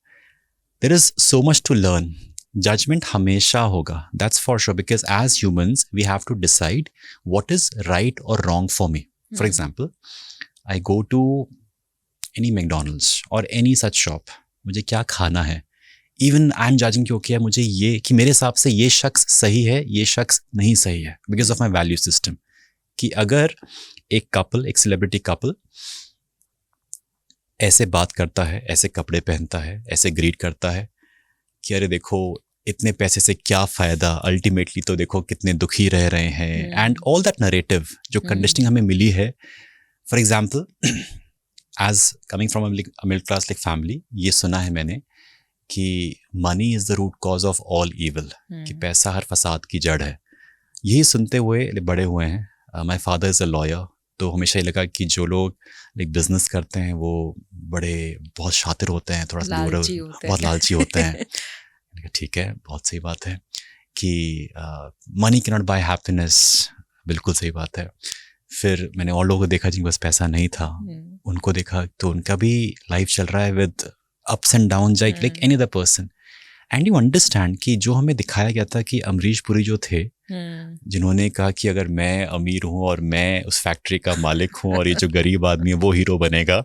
There is so much to learn. Judgement हमेशा होगा, that's for sure, because as humans we have to decide what is right और wrong for me. For example, I go to any McDonald's और any such shop, मुझे क्या खाना है, even I am judging क्यों किया मुझे ये कि मेरे हिसाब से ये शख्स सही है, ये शख्स नहीं सही है, because of my value system. कि अगर एक कपल, एक सेलिब्रिटी कपल ऐसे बात करता है, ऐसे कपड़े पहनता है, ऐसे ग्रीट करता है कि अरे देखो इतने पैसे से क्या फ़ायदा, अल्टीमेटली तो देखो कितने दुखी रह रहे हैं, एंड ऑल दैट नरेटिव जो कंडीशनिंग हमें मिली है. For example, as coming from a middle class like family, ये सुना है मैंने कि money is the root cause of all evil, कि पैसा हर फसाद की जड़ है. यही सुनते हुए बड़े हुए हैं. My father is a lawyer, तो हमेशा ये लगा कि जो लोग लाइक बिजनेस करते हैं वो बहुत शातिर होते हैं, थोड़ा सा बहुत लालची होते हैं. ठीक है, बहुत सही बात है कि money can not buy happiness, बिल्कुल सही बात है. फिर मैंने और लोगों को देखा जिनके पास पैसा नहीं था, उनको देखा तो उनका भी लाइफ चल रहा है with ups and down like any other person. And you understand कि जो हमें दिखाया गया था कि अमरीश पुरी जो थे, जिन्होंने कहा कि अगर मैं अमीर हूँ और मैं उस फैक्ट्री का मालिक हूँ और ये जो गरीब आदमी है वो हीरो बनेगा,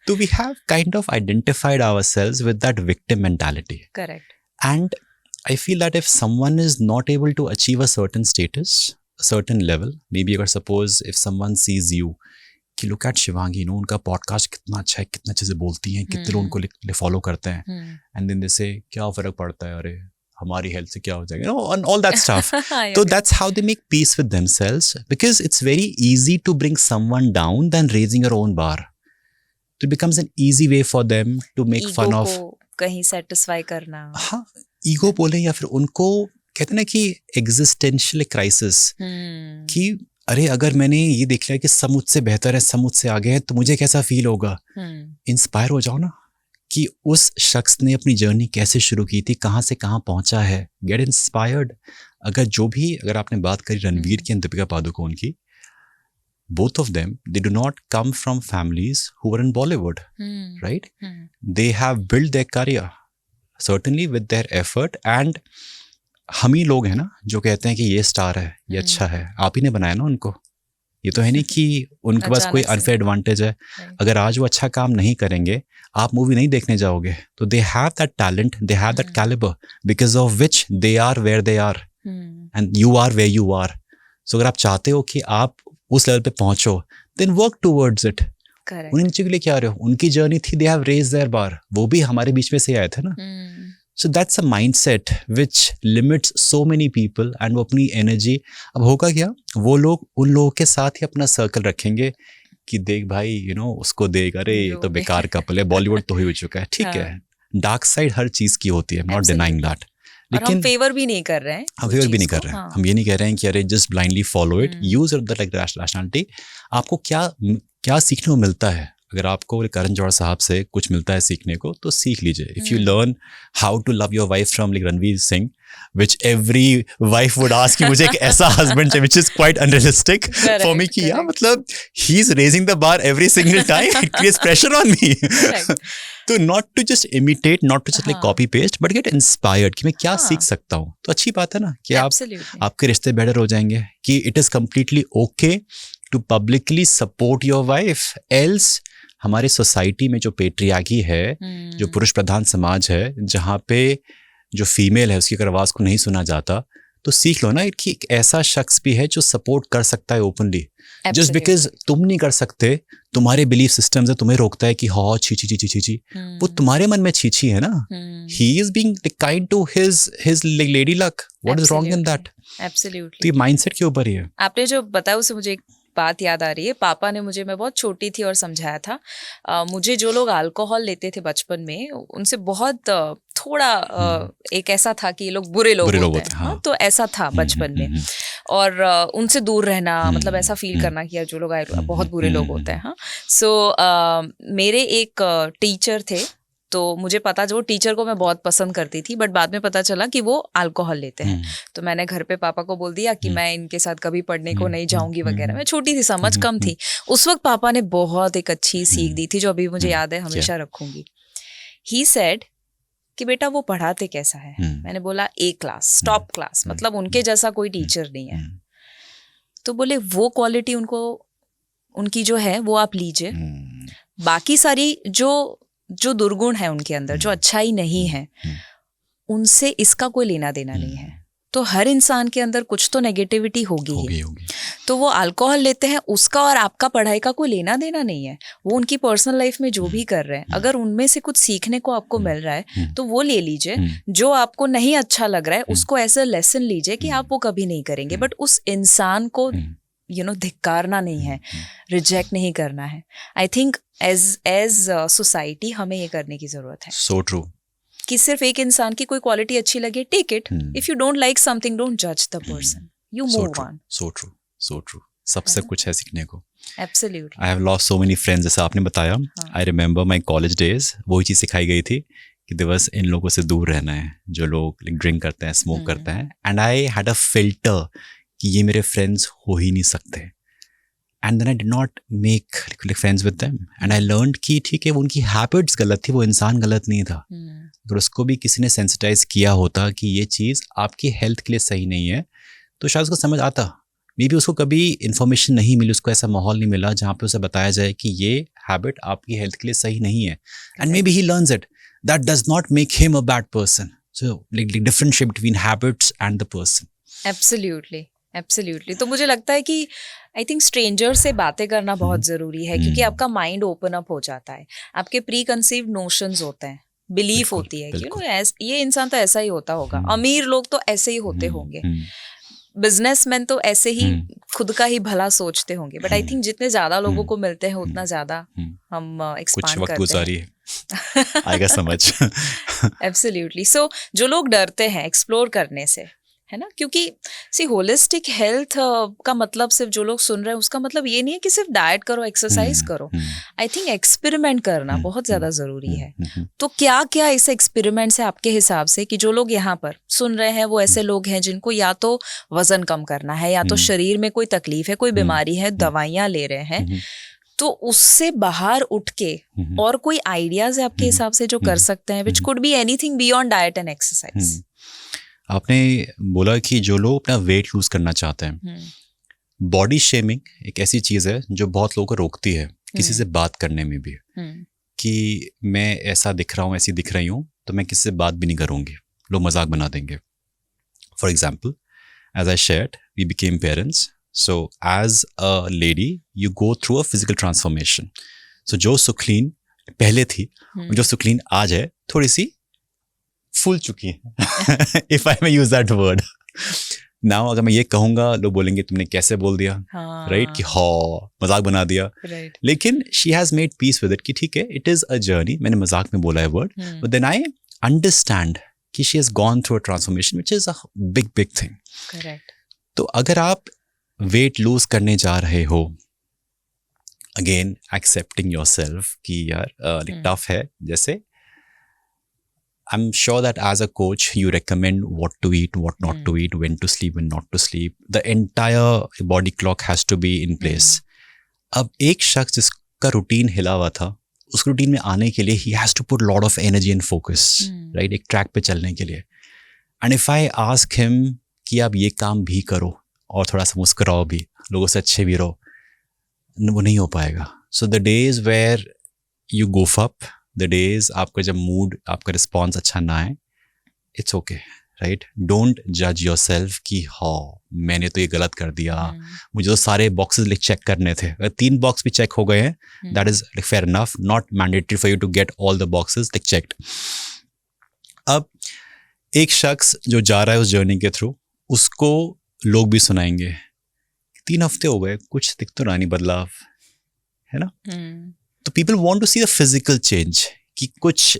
तो we have kind of identified ourselves with that victim mentality. Correct. And I feel that if someone is not able to achieve a certain status, a certain level, maybe अगर suppose if someone sees you कि look at Shivangi, उनका podcast कितना अच्छा है, कितना अच्छे से बोलती हैं, कितने लोग उनको फॉलो करते हैं, and then they say क्या फर्क पड़ता है, अरे हमारी हेल्थ से क्या हो जाएगा, and all that stuff. So that's how they make peace with themselves, because it's very easy to bring someone down than raising your own bar. So it becomes an easy way for them to make fun of कहीं satisfy करना. हाँ, ego बोले या फिर उनको कहते ना कि एग्जिस्टेंशियल क्राइसिस, कि अरे अगर मैंने ये देख लिया कि सब मुझसे बेहतर है, सब मुझसे आगे है, तो मुझे कैसा फील होगा. इंस्पायर हो जाओ ना कि उस शख्स ने अपनी जर्नी कैसे शुरू की थी, कहाँ से कहाँ पहुंचा है. Get inspired. अगर आपने बात करी रणवीर की एंड दीपिका पादुकोण की, both of them, they do not come from families who were in Bollywood, right? They have built their career certainly with their effort, and हम ही लोग हैं ना जो कहते हैं कि ये स्टार है, ये अच्छा है, आप ही ने बनाया ना उनको. ये तो है नहीं कि उनके पास कोई अनफेयर एडवांटेज है. अगर आज वो अच्छा काम नहीं करेंगे, आप मूवी नहीं देखने जाओगे. तो they have that talent, they have that caliber, because of which they are where they are, and you are where you are. So अगर आप चाहते हो कि आप उस लेवल पे पहुंचो, देन वर्क टूवर्ड्स इट. उन्हें नीचे के लिए क्या आ रहे हो, उनकी जर्नी थी, दे हैव रेज्ड देयर बार. वो भी हमारे बीच में से आए थे ना. So that's a mindset which limits so many people and वो अपनी एनर्जी, अब होगा क्या, वो लोग उन लोगों के साथ ही अपना सर्कल रखेंगे कि देख भाई उसको देख, अरे ये तो बेकार कपल है, बॉलीवुड तो ही हो चुका है, ठीक है, डार्क साइड हर चीज की होती है, नॉट डिनाइंग दैट, लेकिन हम फेवर भी नहीं कर रहे हैं, हम फेवर भी नहीं कर रहे हैं, हम ये नहीं कह रहे हैं कि अरे just blindly follow it, use the like rationality. आपको क्या सीखने को मिलता है, अगर आपको करण जौहर साहब से कुछ मिलता है सीखने को तो सीख लीजिए। If you learn how to love your wife from like Ranveer Singh, which every wife would ask कि मुझे एक ऐसा husband चाहिए, which is quite unrealistic for me कि यार मतलब he's raising the bar every single time, it creates pressure on me. तो not to just imitate, not to just like copy paste, but get inspired कि मैं क्या सीख सकता हूँ, तो अच्छी बात है ना कि आपके रिश्ते बेटर हो जाएंगे, कि it is completely okay to publicly support your wife, else हमारे सोसाइटी में जो पेट्रियार्की है, जो पुरुष प्रधान समाज है, जहाँ पे जो फीमेल है उसकी अगर आवाज को नहीं सुना जाता, तो सीख लो ना कि एक ऐसा शख्स भी है जो सपोर्ट कर सकता है ओपनली। जस्ट बिकॉज तुम नहीं कर सकते, तुम्हारे बिलीफ सिस्टम से तुम्हें रोकता है कि हाँ छी, वो तुम्हारे मन में छी है ना। He is being kind to his lady luck, what is wrong in that? Absolutely, तो ये माइंडसेट के ऊपर ही है। आपने जो बताया उससे मुझे एक बात याद आ रही है। पापा ने मुझे, मैं बहुत छोटी थी और समझाया था, मुझे जो लोग अल्कोहल लेते थे बचपन में उनसे बहुत थोड़ा एक ऐसा था कि ये लोग बुरे लोग होते हैं। हाँ, तो ऐसा था बचपन में, और उनसे दूर रहना, मतलब ऐसा फील करना कि यार जो लोग बहुत बुरे लोग होते हैं। हाँ, सो मेरे एक टीचर थे, तो मुझे पता, जो टीचर को मैं बहुत पसंद करती थी, बट बाद में पता चला कि वो अल्कोहल लेते हैं। तो मैंने घर पे पापा को बोल दिया कि मैं इनके साथ कभी पढ़ने को नहीं जाऊंगी वगैरह। मैं छोटी थी, समझ कम थी। उस वक्त पापा ने बहुत एक अच्छी सीख दी थी जो अभी मुझे याद है, हमेशा रखूंगी। ही सेड कि बेटा वो पढ़ाते कैसा है? मैंने बोला ए क्लास, टॉप क्लास, मतलब उनके जैसा कोई टीचर नहीं है। तो बोले वो क्वालिटी उनकी जो है वो आप लीजिए, बाकी सारी जो दुर्गुण है उनके अंदर, जो अच्छाई नहीं है, उनसे इसका कोई लेना देना नहीं है। तो हर इंसान के अंदर कुछ तो नेगेटिविटी होगी। तो वो अल्कोहल लेते हैं, उसका और आपका पढ़ाई का कोई लेना देना नहीं है। वो उनकी पर्सनल लाइफ में जो भी कर रहे हैं, अगर उनमें से कुछ सीखने को आपको मिल रहा है तो वो ले लीजिए। जो आपको नहीं अच्छा लग रहा है उसको ऐसा लेसन लीजिए कि आप वो कभी नहीं करेंगे, बट उस इंसान को धिक्कारना नहीं है, रिजेक्ट नहीं करना है। आई थिंक एज सोसाइटी हमें ये करने की जरूरत है। सो ट्रू, कि सिर्फ एक इंसान की कोई क्वालिटी अच्छी लगे, take it. If you don't like something, don't जज the person, you move on. So true, सबसे कुछ है सीखने को। Absolutely, I have lost so many friends, जैसा आपने बताया। I remember my college days, वही चीज सिखाई गई थी कि दिवस इन लोगों से दूर रहना है जो लोग ड्रिंक करते हैं, स्मोक करते हैं। And I had a filter कि ये मेरे फ्रेंड्स हो ही नहीं सकते। And then I did not make friends with them, and I learned कि ठीक है वो उनकी हैबिट्स गलत थी, वो इंसान गलत नहीं था। अगर उसको भी किसी ने सेंसिटाइज किया होता कि ये चीज़ आपकी हेल्थ के लिए सही नहीं है, तो शायद उसको समझ आता। मे बी उसको कभी इन्फॉर्मेशन नहीं मिली, उसको ऐसा माहौल नहीं मिला जहाँ पे उसे बताया जाए कि ये हैबिट आपकी हेल्थ के लिए सही नहीं है। And may be he learns it, that does not make him a bad person. So like differentiate between habits and the person. Absolutely. तो मुझे लगता है कि आई थिंक स्ट्रेंजर से बातें करना बहुत ज़रूरी है, क्योंकि आपका माइंड ओपन अप हो जाता है। आपके प्री कंसीव्ड नोशंस होते हैं, बिलीफ होती है कि ये इंसान तो ऐसा ही होता होगा, अमीर लोग तो ऐसे ही होते होंगे, बिजनेसमैन तो ऐसे ही खुद का ही भला सोचते होंगे। बट आई थिंक जितने ज़्यादा लोगों को मिलते हैं उतना ज़्यादा हम एक्सपांड करते हैं। आएगा समझ। एब्सोल्युटली। सो जो लोग डरते हैं एक्सप्लोर करने से, है ना, क्योंकि होलिस्टिक हेल्थ का मतलब सिर्फ जो लोग सुन रहे हैं उसका मतलब ये नहीं है कि सिर्फ डाइट करो, एक्सरसाइज करो। आई थिंक एक्सपेरिमेंट करना बहुत ज्यादा जरूरी है। तो क्या क्या इस एक्सपेरिमेंट से आपके हिसाब से, कि जो लोग यहाँ पर सुन रहे हैं वो ऐसे लोग हैं जिनको या तो वजन कम करना है, या तो शरीर में कोई तकलीफ है, कोई बीमारी है, दवाइयां ले रहे हैं, तो उससे बाहर उठ के और कोई आइडियाज है आपके हिसाब से जो कर सकते हैं, which could be anything beyond diet and exercise? आपने बोला कि जो लोग अपना वेट लूज करना चाहते हैं, बॉडी शेमिंग एक ऐसी चीज़ है जो बहुत लोगों को रोकती है किसी से बात करने में भी, कि मैं ऐसा दिख रहा हूँ, ऐसी दिख रही हूँ, तो मैं किसी से बात भी नहीं करूँगी, लोग मजाक बना देंगे। For example, as I shared, we became parents, so as a lady you go through a physical transformation. So जो सुखलीन पहले थी, जो सुखलीन आज है, थोड़ी सी फूल चुकी हैं if I may use that word. Now अगर मैं ये कहूंगा लोग बोलेंगे तुमने कैसे बोल दिया, राइट, कि हाँ मजाक बना दिया. लेकिन she has made peace with it कि ठीक है, इट इज अ जर्नी. मैंने मजाक में बोला है word, but then I understand कि she has gone through a transformation which is a big thing. Correct. तो अगर आप वेट लूज करने जा रहे हो, अगेन एक्सेप्टिंग योरसेल्फ कि यार टफ है. जैसे I'm sure that as a coach, you recommend what to eat, what not to eat, when to sleep, when not to sleep. The entire body clock has to be in place. अब एक शख्स जिसका routine हिला हुआ था, उस routine में आने के लिए he has to put a lot of energy and focus, right? एक ट्रैक पे चलने के लिए. And if I ask him कि आप ये काम भी करो और थोड़ा सा मुस्कुराओ भी, लोगों से अच्छे भी रहो, वो नहीं हो पाएगा. So the days where you goof up, the days आपका जब मूड, आपका रिस्पॉन्स अच्छा ना आए, इट्स ओके, राइट. डोंट जज योर सेल्फ कि हाँ मैंने तो ये गलत कर दिया, मुझे तो सारे बॉक्सेस चेक करने थे. अगर 3 बॉक्स भी चेक हो गए हैं, that is fair enough. Not mandatory for you to get all the boxes checked. अब एक शख्स जो जा रहा है उस जर्नी के थ्रू, उसको लोग भी सुनाएंगे 3 हफ्ते हो गए, कुछ दिख तो रहा नहीं बदलाव, है ना. तो people want to see the physical change कि कुछ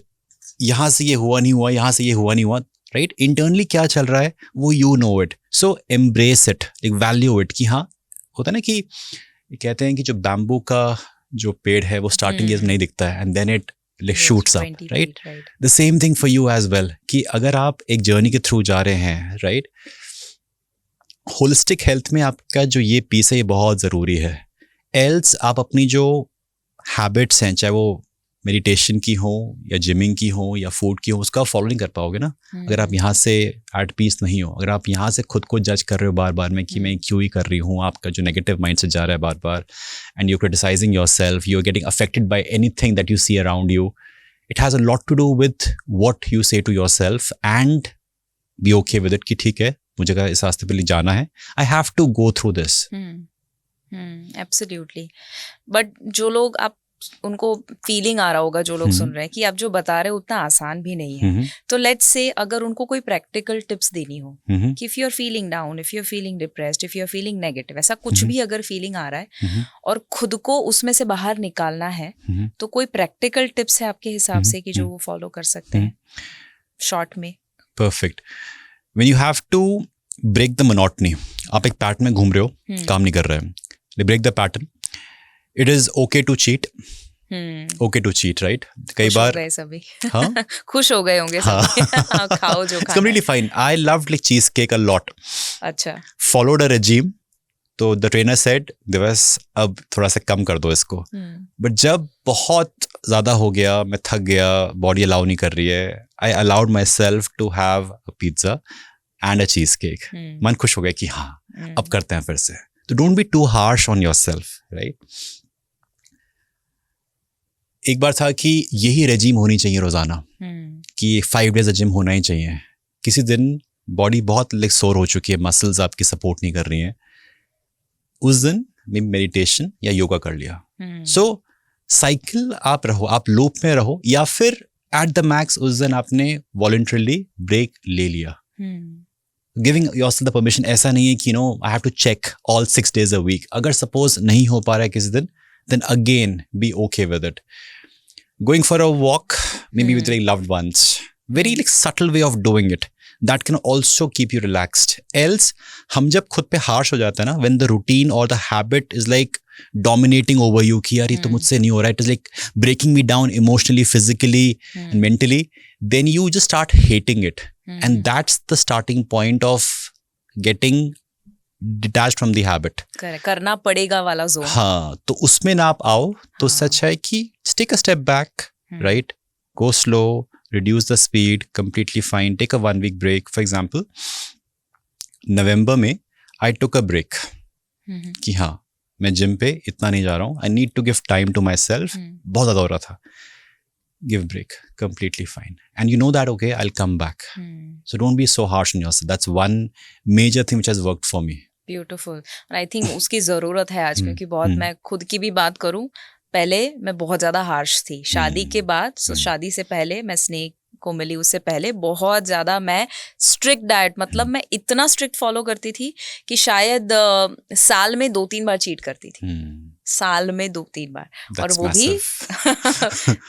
यहाँ से ये हुआ नहीं हुआ, यहाँ से ये हुआ नहीं हुआ, राइट. इंटरनली क्या चल रहा है वो you know it. So embrace it, like value it. कि हाँ होता है ना कि कहते हैं कि जो बैम्बू का जो पेड़ है वो स्टार्टिंग ईयर में नहीं दिखता है, and then it shoots up, right? The same thing for you as well. कि अगर आप एक जर्नी के थ्रू जा रहे हैं, राइट, होलिस्टिक हेल्थ में आपका जो ये पीस है ये बहुत ज़रूरी है. एल्स आप अपनी जो हैबिट्स हैं, चाहे वो मेडिटेशन की हो या जिमिंग की हो या फूड की हो, उसका फॉलो नहीं कर पाओगे ना अगर आप यहाँ से एट पीस नहीं हो. अगर आप यहाँ से खुद को जज कर रहे हो बार बार में कि मैं क्यों ही कर रही हूँ, आपका जो नेगेटिव माइंड से जा रहा है बार बार, and you criticising yourself, you are getting affected by anything that you see around you. It has a lot to do with what you say to yourself and be okay with it कि ठीक है मुझे अगर इस रास्ते पे जाना है, I have to go through this. Absolutely. But जो लोग आप उनको फीलिंग आ रहा होगा, जो लोग सुन रहे हैं कि आप जो बता रहे हो उतना आसान भी नहीं है, तो लेट्स से अगर उनको कोई प्रैक्टिकल टिप्स देनी हो कि if you are feeling down, if you are feeling depressed, if you are feeling negative, ऐसा कुछ भी अगर फीलिंग आ रहा है और खुद को उसमें से बाहर निकालना है, तो कोई प्रैक्टिकल टिप्स है आपके हिसाब से कि जो वो फॉलो कर सकते हैं शॉर्ट में? Perfect. When you have to break the monotony, आप एक पैटर्न में घूम रहे हो, काम नहीं कर रहे हैं, break the pattern. It is okay to cheat, okay to cheat, right. कई बार सभी हाँ खुश हो गए होंगे सभी. खाओ जो खाना. Completely fine. I loved like cheesecake a lot. अच्छा. Followed a regime. तो द ट्रेनर सेड दिवस अब थोड़ा सा कम कर दो इसको. बट जब बहुत ज्यादा हो गया, मैं थक गया, बॉडी अलाउ नहीं कर रही है, I allowed myself to have a pizza and a cheesecake. मन खुश हो गया कि हाँ अब करते हैं फिर से. तो don't be too harsh on your self, right. एक बार था कि यही रेजिम होनी चाहिए रोजाना, कि 5 डेज जिम होना ही चाहिए. किसी दिन बॉडी बहुत सोर हो चुकी है, मसल्स आपकी सपोर्ट नहीं कर रही हैं, उस दिन मेडिटेशन या योगा कर लिया. सो साइकिल आप रहो, आप लूप में रहो, या फिर एट द मैक्स उस दिन आपने वॉलंटरीली ब्रेक ले लिया. Giving yourself the permission. ऐसा नहीं है कि I have to check all 6 days a week. अगर सपोज नहीं हो पा रहा है किसी दिन, then again be okay with it. Going for a walk, maybe with your loved ones. Very like subtle way of doing it. That can also keep you relaxed. Else, हम जब खुद पे harsh हो जाते हैं ना, when the routine or the habit is like dominating over you, कि यार ये तो मुझसे नहीं हो रहा है, it is like breaking me down emotionally, physically, and mentally, then you just start hating it. And that's the starting point of getting detached from the habit. करना पड़ेगा वाला जोन. हाँ, तो उसमें ना आप आओ तो सच है कि take a step back, right? Go slow, reduce the speed, completely fine. Take a 1 week break. For example, November में I took a break. कि हाँ मैं जिम पे इतना नहीं जा रहा हूँ. I need to give time to myself. बहुत ज़्यादा हो रहा था. Give break, completely fine. And you know that, okay, I'll come back. So don't be so harsh on yourself. That's one major thing which has worked for me. Beautiful. I think उसकी ज़रूरत है आज, क्योंकि बहुत, मैं खुद की भी बात करूं, पहले मैं बहुत ज़्यादा हार्श थी. शादी के बाद, शादी से पहले मैं स्नेक को मिली उससे पहले बहुत ज़्यादा मैं स्ट्रिक्ट डाइट, मतलब मैं इतना स्ट्रिक्ट फॉलो करती थी कि शायद साल में 2-3 बार चीट करती थी, साल में 2-3 बार। और वो भी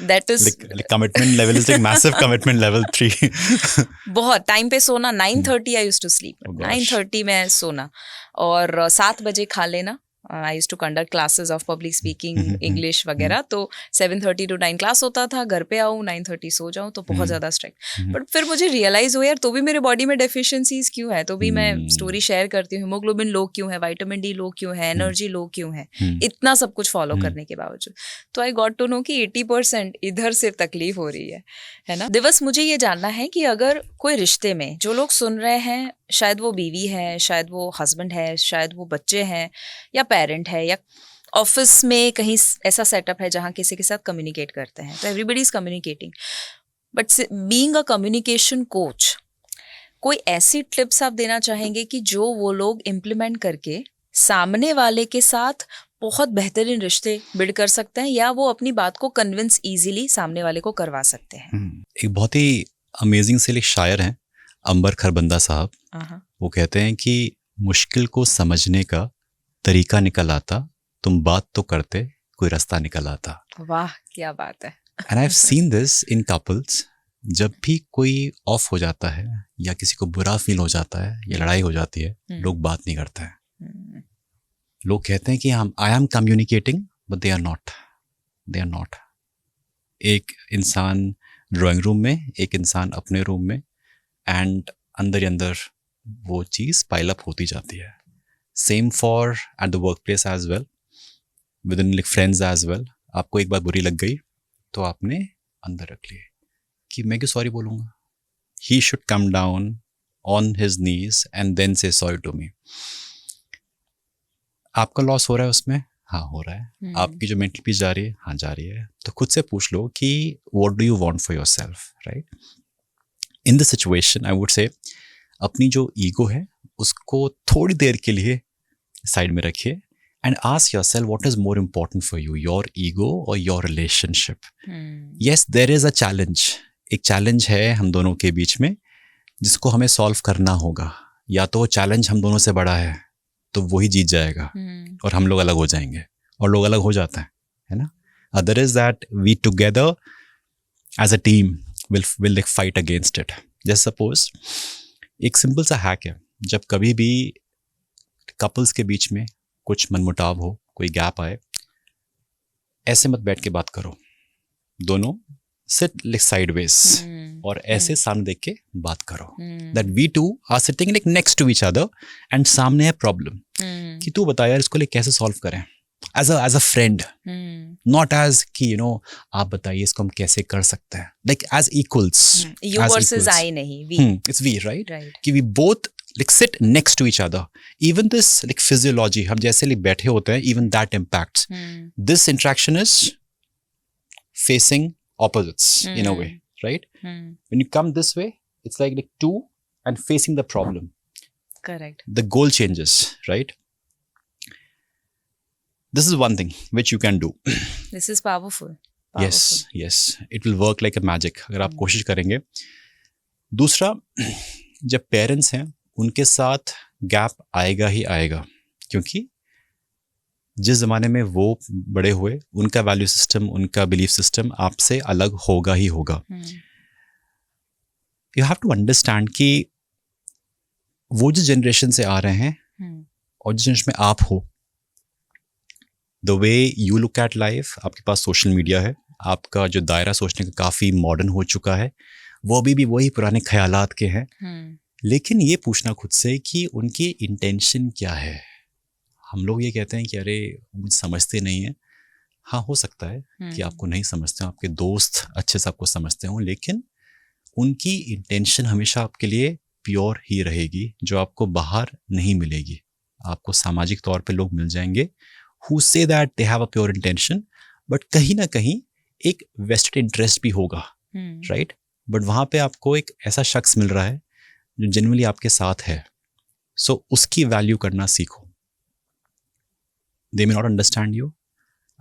that is commitment level is like massive commitment level 3। बहुत टाइम पे सोना, 9:30 आई यूज्ड टू स्लीप, 9:30 में सोना, और 7 बजे खा लेना। I used to conduct classes of public speaking, English वगैरह, तो 7:30 to 9 क्लास होता था, घर पे आऊँ 9:30 सो जाऊँ, तो बहुत ज़्यादा स्ट्रिक्ट। बट फिर मुझे रियलाइज़ हुआ यार तो भी मेरे बॉडी में डेफिशिएंसीज क्यों है, तो भी मैं स्टोरी शेयर करती हूँ, हीमोग्लोबिन लो क्यों है, विटामिन डी लो क्यों है, एनर्जी लो क्यों है, इतना सब कुछ फॉलो करने के बावजूद। तो आई गॉट टू नो कि 80% इधर से तकलीफ हो रही है ना। दिवस, मुझे ये जानना है कि अगर कोई रिश्ते में, जो लोग सुन रहे हैं, शायद वो बीवी है, शायद वो हस्बैंड है, शायद वो बच्चे हैं या पेरेंट है, या ऑफिस में कहीं ऐसा सेटअप है जहाँ किसी के साथ कम्युनिकेट करते हैं, तो everybody is communicating, but being a communication coach, कोई ऐसी टिप्स आप देना चाहेंगे कि जो वो लोग इम्प्लीमेंट करके सामने वाले के साथ बहुत बेहतरीन रिश्ते बिल्ड कर सकते हैं, या वो अपनी बात को कन्विंस इजीली सामने वाले को करवा सकते हैं? एक बहुत ही अमेजिंग से एक शायर हैं, अंबर खरबंदा साहब। वो कहते हैं कि मुश्किल को समझने का तरीका निकल आता, तुम बात तो करते कोई रास्ता निकल आता। वाह, क्या बात है। And I have seen this in couples, जब भी कोई ऑफ हो जाता है या किसी को बुरा फील हो जाता है या लड़ाई हो जाती है, लोग बात नहीं करते हैं। लोग कहते हैं कि हम I am communicating, but they are not. एक इंसान ड्राइंग रूम में, एक इंसान अपने रूम में, एंड अंदर ही अंदर वो चीज़ पाइल अप होती जाती है। Same for at the workplace as well, within like friends as well. आपको एक बात बुरी लग गई तो आपने अंदर रख ली कि मैं क्यों सॉरी बोलूँगा। He should come down on his knees and then say sorry to me. आपका लॉस हो रहा है उसमें, हाँ हो रहा है। आपकी जो मेंटल पीस जा रही है, हाँ जा रही है। तो खुद से पूछ लो कि what do you want for yourself, right? In this situation I would से अपनी जो ईगो है उसको थोड़ी देर के लिए साइड में रखिए and ask yourself what is more important for you, your ego और your relationship. Yes, there is a challenge. एक चैलेंज है हम दोनों के बीच में जिसको हमें सॉल्व करना होगा। या तो वो चैलेंज हम दोनों से बड़ा है तो वही जीत जाएगा और हम लोग अलग हो जाएंगे, और लोग अलग हो जाते हैं, है ना। Other is that we together as a team will like fight against it. Just suppose एक सिंपल सा हैक है, जब कभी भी कपल्स के बीच में कुछ मनमुटाव हो, कोई गैप आए, ऐसे मत बैठ के बात करो। दोनों सिट लाइक साइडवेज और ऐसे सामने देख के बात करो। That we two are sitting like next to each other and सामने है प्रॉब्लम कि तू बता यार इसको कैसे सॉल्व करें, as a friend, not as कि यू नो आप बताइए इसको हम कैसे कर सकते हैं, like as equals. You versus I नहीं, वी। It's we, right? कि we both like sit next to each other. Even this like physiology, हम जैसे like बैठे होते हैं, even that impacts. This interaction is facing opposites in a way, right? When you come this way, it's like two and facing the problem. Correct. The goal changes, right? This is one thing which you can do. This is powerful. Yes. It will work like a magic अगर आप कोशिश करेंगे। दूसरा, जब parents हैं उनके साथ gap आएगा ही आएगा, क्योंकि जिस ज़माने में वो बड़े हुए उनका वैल्यू सिस्टम, उनका बिलीफ सिस्टम आपसे अलग होगा ही होगा। यू हैव टू अंडरस्टैंड कि वो जिस जनरेशन से आ रहे हैं और जिस जनरेशन में आप हो, the way you look at life, आपके पास सोशल मीडिया है, आपका जो दायरा सोचने का काफ़ी मॉडर्न हो चुका है, वो अभी भी वही पुराने ख्यालात के हैं। लेकिन ये पूछना खुद से कि उनकी इंटेंशन क्या है। हम लोग ये कहते हैं कि अरे मुझे समझते नहीं है। हाँ, हो सकता है कि आपको नहीं समझते हो, आपके दोस्त अच्छे से आपको समझते हों, लेकिन उनकी इंटेंशन हमेशा आपके लिए प्योर ही रहेगी, जो आपको बाहर नहीं मिलेगी। आपको सामाजिक तौर पे लोग मिल जाएंगे who say that they have a pure intention, but कहीं ना कहीं एक vested interest भी होगा, right? बट वहाँ पे आपको एक ऐसा शख्स मिल रहा है जो जेन्युइनली आपके साथ है, सो उसकी वैल्यू करना सीखो। They may not understand you,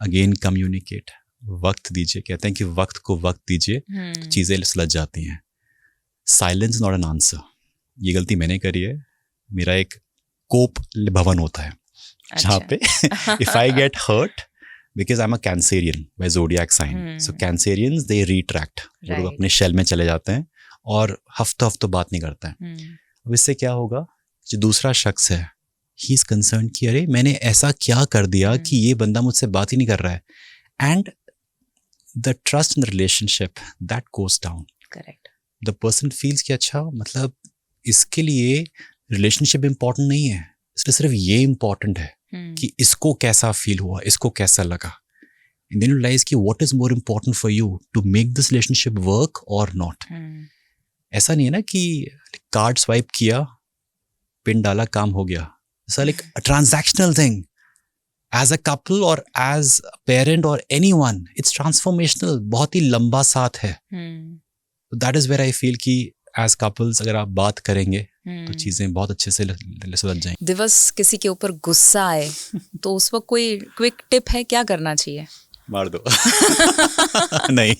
again communicate, वक्त दीजिए। कहते हैं कि वक्त को वक्त दीजिए, चीज़ें सुलझ जाती हैं। Silence not an answer. ये गलती मैंने करी है। मेरा एक कोप भवन होता है जहाँ पे if I get hurt, because I am a cancerian by zodiac sign, so cancerians they retract, वो लोग अपने शेल में चले जाते हैं और हफ्तों बात नहीं करते हैं। अब इससे क्या होगा, जो दूसरा शख्स है ही इज कंसर्न कि अरे मैंने ऐसा क्या कर दिया कि ये बंदा मुझसे बात ही नहीं कर रहा है, and the trust in the relationship that goes down. Correct. The person feels कि अच्छा मतलब इसके लिए रिलेशनशिप इम्पॉर्टेंट नहीं है, इसलिए सिर्फ ये इम्पॉर्टेंट है कि इसको कैसा फील हुआ, इसको कैसा लगा। एंड देन यू रियलाइज कि what is more important for you to make this relationship work और नॉट। ऐसा नहीं है ना कि कार्ड स्वाइप किया, पिन डाला, काम हो गया। It's like a transactional thing. As a couple और एज अ पेरेंट और एनीवन, इट्स ट्रांसफॉर्मेशनल, बहुत ही लंबा साथ है। That is where I feel कि एज कपल्स अगर आप बात करेंगे तो चीजें बहुत अच्छे से सुलझ जाएंगी। दिवस किसी के ऊपर गुस्सा आए तो उस वक्त कोई क्विक टिप है, क्या करना चाहिए? मार दो। नहीं,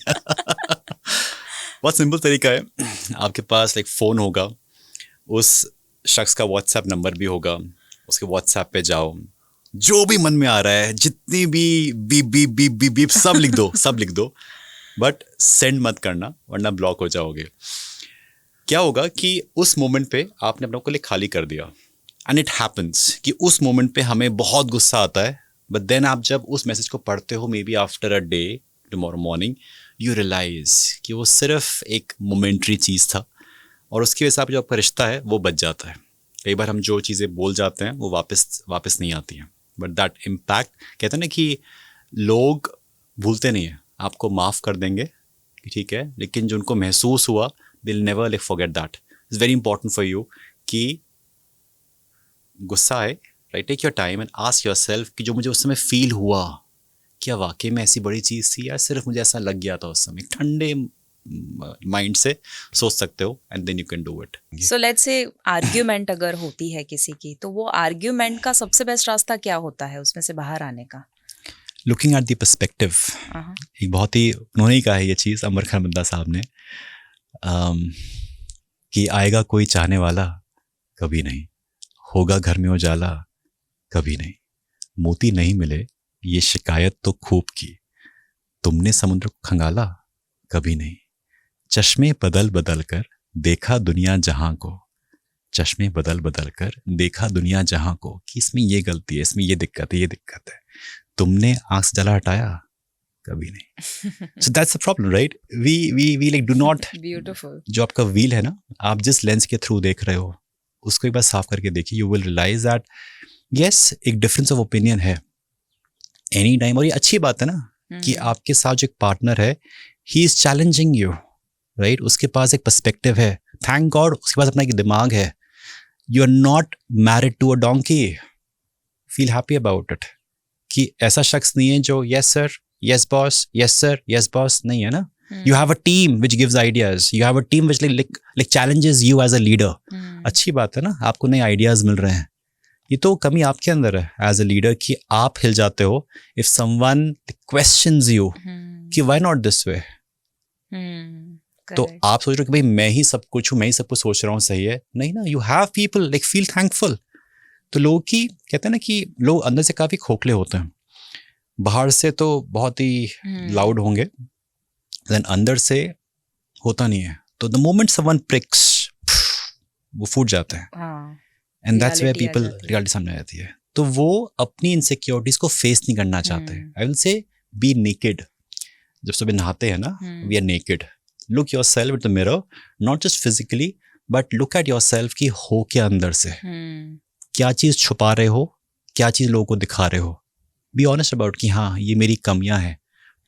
बहुत सिंपल तरीका है। आपके पास एक फ़ोन होगा, उस शख्स का व्हाट्सएप नंबर भी होगा, उसके व्हाट्सएप पे जाओ, जो भी मन में आ रहा है, जितनी भी beep beep beep beep beep सब लिख दो, सब लिख दो, बट सेंड मत करना वरना ब्लॉक हो जाओगे। क्या होगा कि उस मोमेंट पे आपने अपने को लिए खाली कर दिया, एंड इट हैपन्स कि उस मोमेंट पे हमें बहुत गुस्सा आता है, बट देन आप जब उस मैसेज को पढ़ते हो, maybe after a day, tomorrow morning, you realise कि वो सिर्फ एक मोमेंट्री चीज़ था, और उसकी वजह से आप जो आपका रिश्ता है वो बच जाता है। कई बार हम जो चीज़ें बोल जाते हैं वो वापस नहीं आती हैं, बट दैट इम्पैक्ट, कहते हैं ना कि लोग भूलते नहीं हैं, आपको माफ़ कर देंगे ठीक है, लेकिन जो उनको महसूस हुआ they'll never like forget that. It's very important for you कि गुस्सा आए, right, take your time and ask yourself कि जो मुझे उस समय फील हुआ, क्या वाकई में ऐसी बड़ी चीज़ थी या सिर्फ मुझे ऐसा लग गया था उस समय। ठंडे माइंड से सोच सकते हो, and then you can do it. So let's say argument अगर होती है किसी की, तो वो आर्ग्यूमेंट का सबसे बेस्ट रास्ता क्या होता है उसमें से बाहर आने का? Looking at the perspective, एक बहुत ही, उन्होंने ही कहा है ये चीज़, अमर खान बंदा साहब ने, कि आएगा कोई चाहने वाला, कभी नहीं होगा घर में उजाला, कभी नहीं मोती नहीं मिले, ये शिकायत तो खूब की, तुमने समुद्र को खंगाला, कभी नहीं चश्मे बदल बदल कर देखा दुनिया जहां को, चश्मे बदल बदल कर देखा दुनिया जहां को, कि इसमें ये गलती है, इसमें ये दिक्कत है, ये दिक्कत है, तुमने आंख से जला हटाया, कभी नहीं। So that's the problem, right? We like do not. Beautiful. जो आपका व्हील है ना, आप जिस लेंस के थ्रू देख रहे हो उसको एक बार साफ करके देखिए, you will realize that yes, एक difference of opinion है एनी टाइम। और ये अच्छी बात है ना कि आपके साथ जो एक पार्टनर है, he is challenging you, right? उसके पास एक पर्सपेक्टिव है, थैंक गॉड उसके पास अपना एक दिमाग है। You are not married to a donkey. Feel happy about it. कि ऐसा शख्स नहीं है जो yes sir, yes boss, yes sir, yes boss, नहीं है ना। You have a team which gives ideas. You have a team which like challenges you as a leader. अच्छी बात है ना, आपको नए ideas मिल रहे हैं। ये तो कमी आपके अंदर है as a leader कि आप हिल जाते हो if someone questions you कि why not this way. तो आप सोच रहे हो कि भाई मैं ही सब कुछ हूँ, मैं ही सब कुछ सोच रहा हूँ, सही है, नहीं ना। You have people like feel thankful. तो लोग की कहते हैं ना कि लोग अंदर से काफी खोखले होते हैं, बाहर से तो बहुत ही लाउड होंगे, देन अंदर से होता नहीं है। तो द मोमेंट समवन प्रिक्स, वो फूट जाते हैं, and that's where people, reality सामने आ जाती है। तो वो अपनी इनसिक्योरिटीज को फेस नहीं करना चाहते। I will say be naked. जब सुबह नहाते हैं ना, we are naked. Look yourself in the mirror, not just physically but look at yourself कि हो क्या अंदर से, क्या चीज छुपा रहे हो, क्या चीज लोगों को दिखा रहे हो। बी ऑनेस्ट अबाउट कि हाँ ये मेरी कमियां हैं।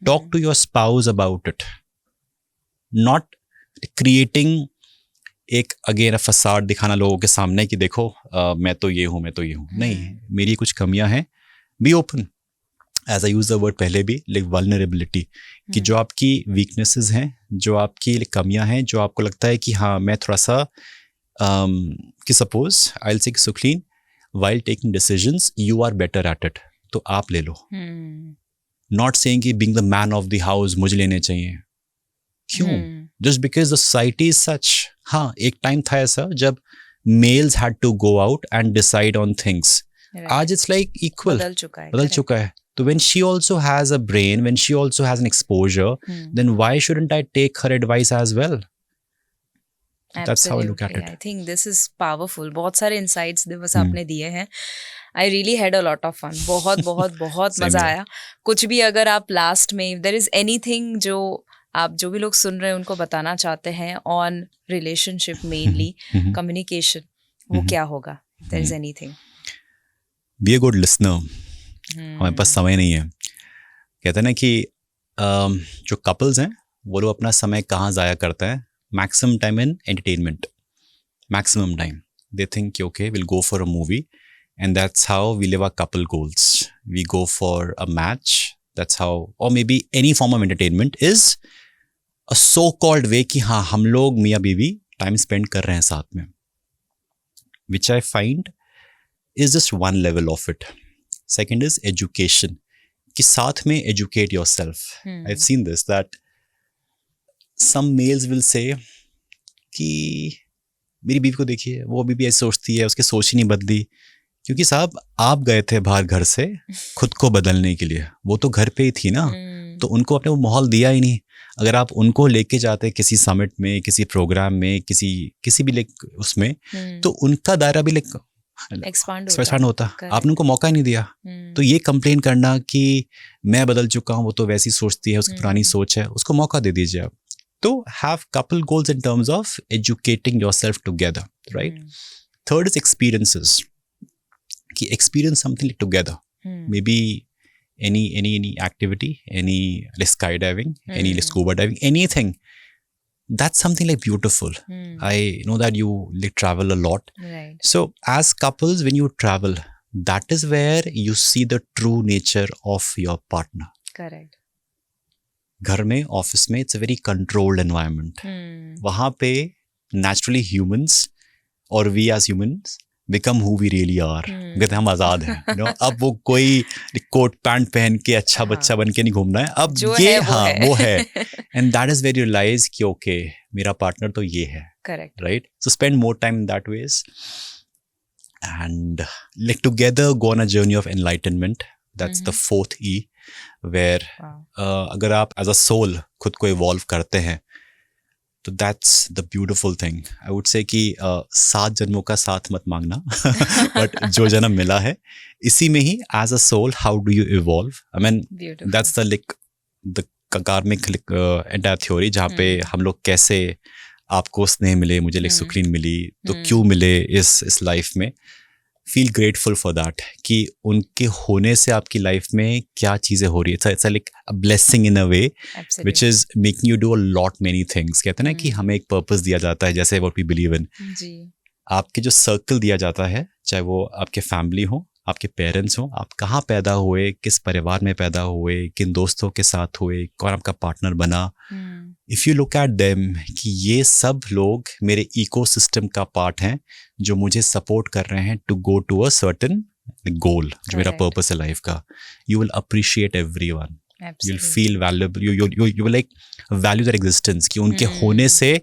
Talk to your spouse about it, not creating एक अगेन फसाड दिखाना लोगों के सामने कि देखो मैं तो ये हूँ, मैं तो ये हूँ। नहीं, मेरी कुछ कमियां हैं। Be open, as I use the word पहले भी, लाइक वल्नरेबिलिटी, कि जो आपकी वीकनेसेस हैं, जो आपकी कमियां हैं, जो आपको लगता है कि हाँ मैं थोड़ा सा कि सपोज आई विल से Sukhleen, while taking decisions you are better at it, तो आप ले लो। नॉट सेइंग कि being the man of the house मुझे लेने चाहिए। क्यों? just because the society is such. हाँ, एक टाइम था ऐसा जब males had to go out and decide on things. Right. आज it's like equal. बदल चुका है. बदल correct. चुका है. So when she also has a brain, when she also has an exposure, then why shouldn't I take her advice as well? That's how I look at it. I think this is powerful. बहुत सारे insights दिवस आपने दिए हैं. I really had a lot of fun. बहुत बहुत बहुत मजा आया. कुछ भी अगर आप लास्ट में if there is anything जो आप जो भी लोग सुन रहे हैं उनको बताना चाहते हैं on relationship mainly communication, वो क्या होगा? There is anything. Be a good listener. हमारे पास समय नहीं है. कहते हैं ना कि जो कपल्स हैं वो लोग अपना समय कहाँ ज़ाया करते हैं? Maximum time in entertainment. Maximum time they think कि okay will go for a movie and that's how we live our couple goals. We go for a match. That's how, और maybe any form of entertainment is a so called way कि हाँ हम लोग मियाँ बीवी time spend कर रहे हैं साथ में. Which I find is just one level of it. Second is education. कि साथ में educate yourself. I've seen this that some males will say कि मेरी बीवी को देखिए वो अभी भी ऐसे सोचती है, उसकी सोच ही नहीं बदली. क्योंकि साहब आप गए थे बाहर घर से खुद को बदलने के लिए, वो तो घर पे ही थी ना. तो उनको अपने वो माहौल दिया ही नहीं. अगर आप उनको लेके जाते किसी समिट में, किसी प्रोग्राम में, किसी भी उसमें, तो उनका दायरा भी एक्सपांड होता. आपने उनको मौका ही नहीं दिया. तो ये कंप्लेन करना कि मैं बदल चुका हूँ, वो तो वैसी सोचती है, उसकी पुरानी सोच है, उसको मौका दे दीजिए आप. तो have couple goals in terms of educating yourself together, right. Third is experiences. कि experience something together. Maybe any activity, any like skydiving, any like scuba diving, anything. That's something like beautiful. I know that you like travel a lot. Right. So as couples, when you travel, that is where you see the true nature of your partner. Correct. घर में, office में, it's a very controlled environment. वहाँ पे naturally humans or we as humans become who we really are. कहते हैं हम आजाद हैं. You know, अब वो कोई कोट पैंट पहन के अच्छा बच्चा बन के नहीं घूमना है. अब ये वो है. And that is where you realize कि okay, मेरा पार्टनर तो ये है. Correct. Right? So spend more time in that ways. And like together go on a journey of enlightenment. That's the fourth E. Where अगर आप as a soul खुद को evolve करते हैं, तो that's the beautiful thing. I would say कि 7 जन्मों का साथ मत मांगना, but जो जन्म मिला है इसी में ही as a soul how do you evolve? I mean, beautiful. That's the karmic entire theory जहाँ पे हम लोग कैसे आपको स्नेह मिले, मुझे like सुकून मिली, तो क्यों मिले इस लाइफ में. फील ग्रेटफुल फॉर दैट कि उनके होने से आपकी लाइफ में क्या चीज़ें हो रही है. It's like a blessing in a way which is making you do a lot many things. कहते हैं ना कि हमें एक पर्पस दिया जाता है, जैसे व्हाट वी बिलीव इन. आपके जो सर्कल दिया जाता है, चाहे वो आपके फैमिली हो, आपके पेरेंट्स हो, आप कहाँ पैदा हुए, किस परिवार में पैदा हुए, किन दोस्तों के साथ हुए, कौन आपका पार्टनर बना. If you look at them कि ये सब लोग मेरे इकोसिस्टम का पार्ट हैं जो मुझे सपोर्ट कर रहे हैं to go to a certain goal, जो मेरा पर्पस है लाइफ का. You will appreciate everyone. You will feel valuable. You will like value their existence कि उनके होने से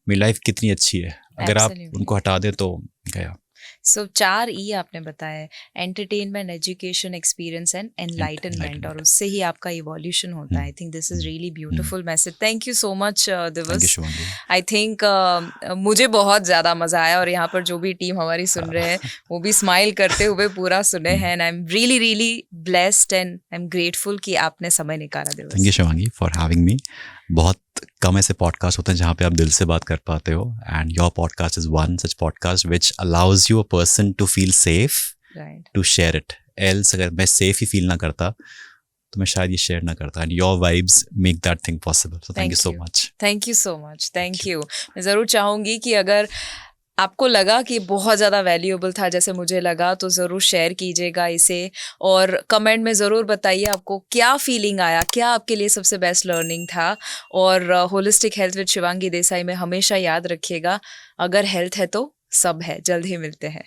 मेरी लाइफ कितनी अच्छी है. अगर आप उनको हटा दें तो गया. सो 4 E आपने बताया, entertainment, education, experience and enlightenment, और उससे ही आपका इवोल्यूशन होता है. I think this is really beautiful message. Thank you so much Divas. I think मुझे बहुत ज़्यादा मज़ा आया, और यहाँ पर जो भी टीम हमारी सुन रहे हैं वो भी स्माइल करते हुए पूरा सुने हैं. And I am really really blessed and I am grateful कि आपने समय निकाला दिवस. Thank you Shivangi for having मी. बहुत कम ऐसे पॉडकास्ट होते हैं जहाँ पे आप दिल से बात कर पाते हो, and your podcast is one such podcast which allows you a person to feel safe to share it. Else अगर मैं सेफ ही फील ना करता तो मैं शायद ये शेयर ना करता. And your vibes make that thing possible. So thank you so much. Thank you so much. Thank you. मैं ज़रूर चाहूँगी कि अगर आपको लगा कि बहुत ज़्यादा वैल्यूएबल था जैसे मुझे लगा, तो ज़रूर शेयर कीजिएगा इसे, और कमेंट में ज़रूर बताइए आपको क्या फीलिंग आया, क्या आपके लिए सबसे बेस्ट लर्निंग था. और holistic health with Shivangi Desai में हमेशा याद रखिएगा, अगर हेल्थ है तो सब है. जल्द ही मिलते हैं.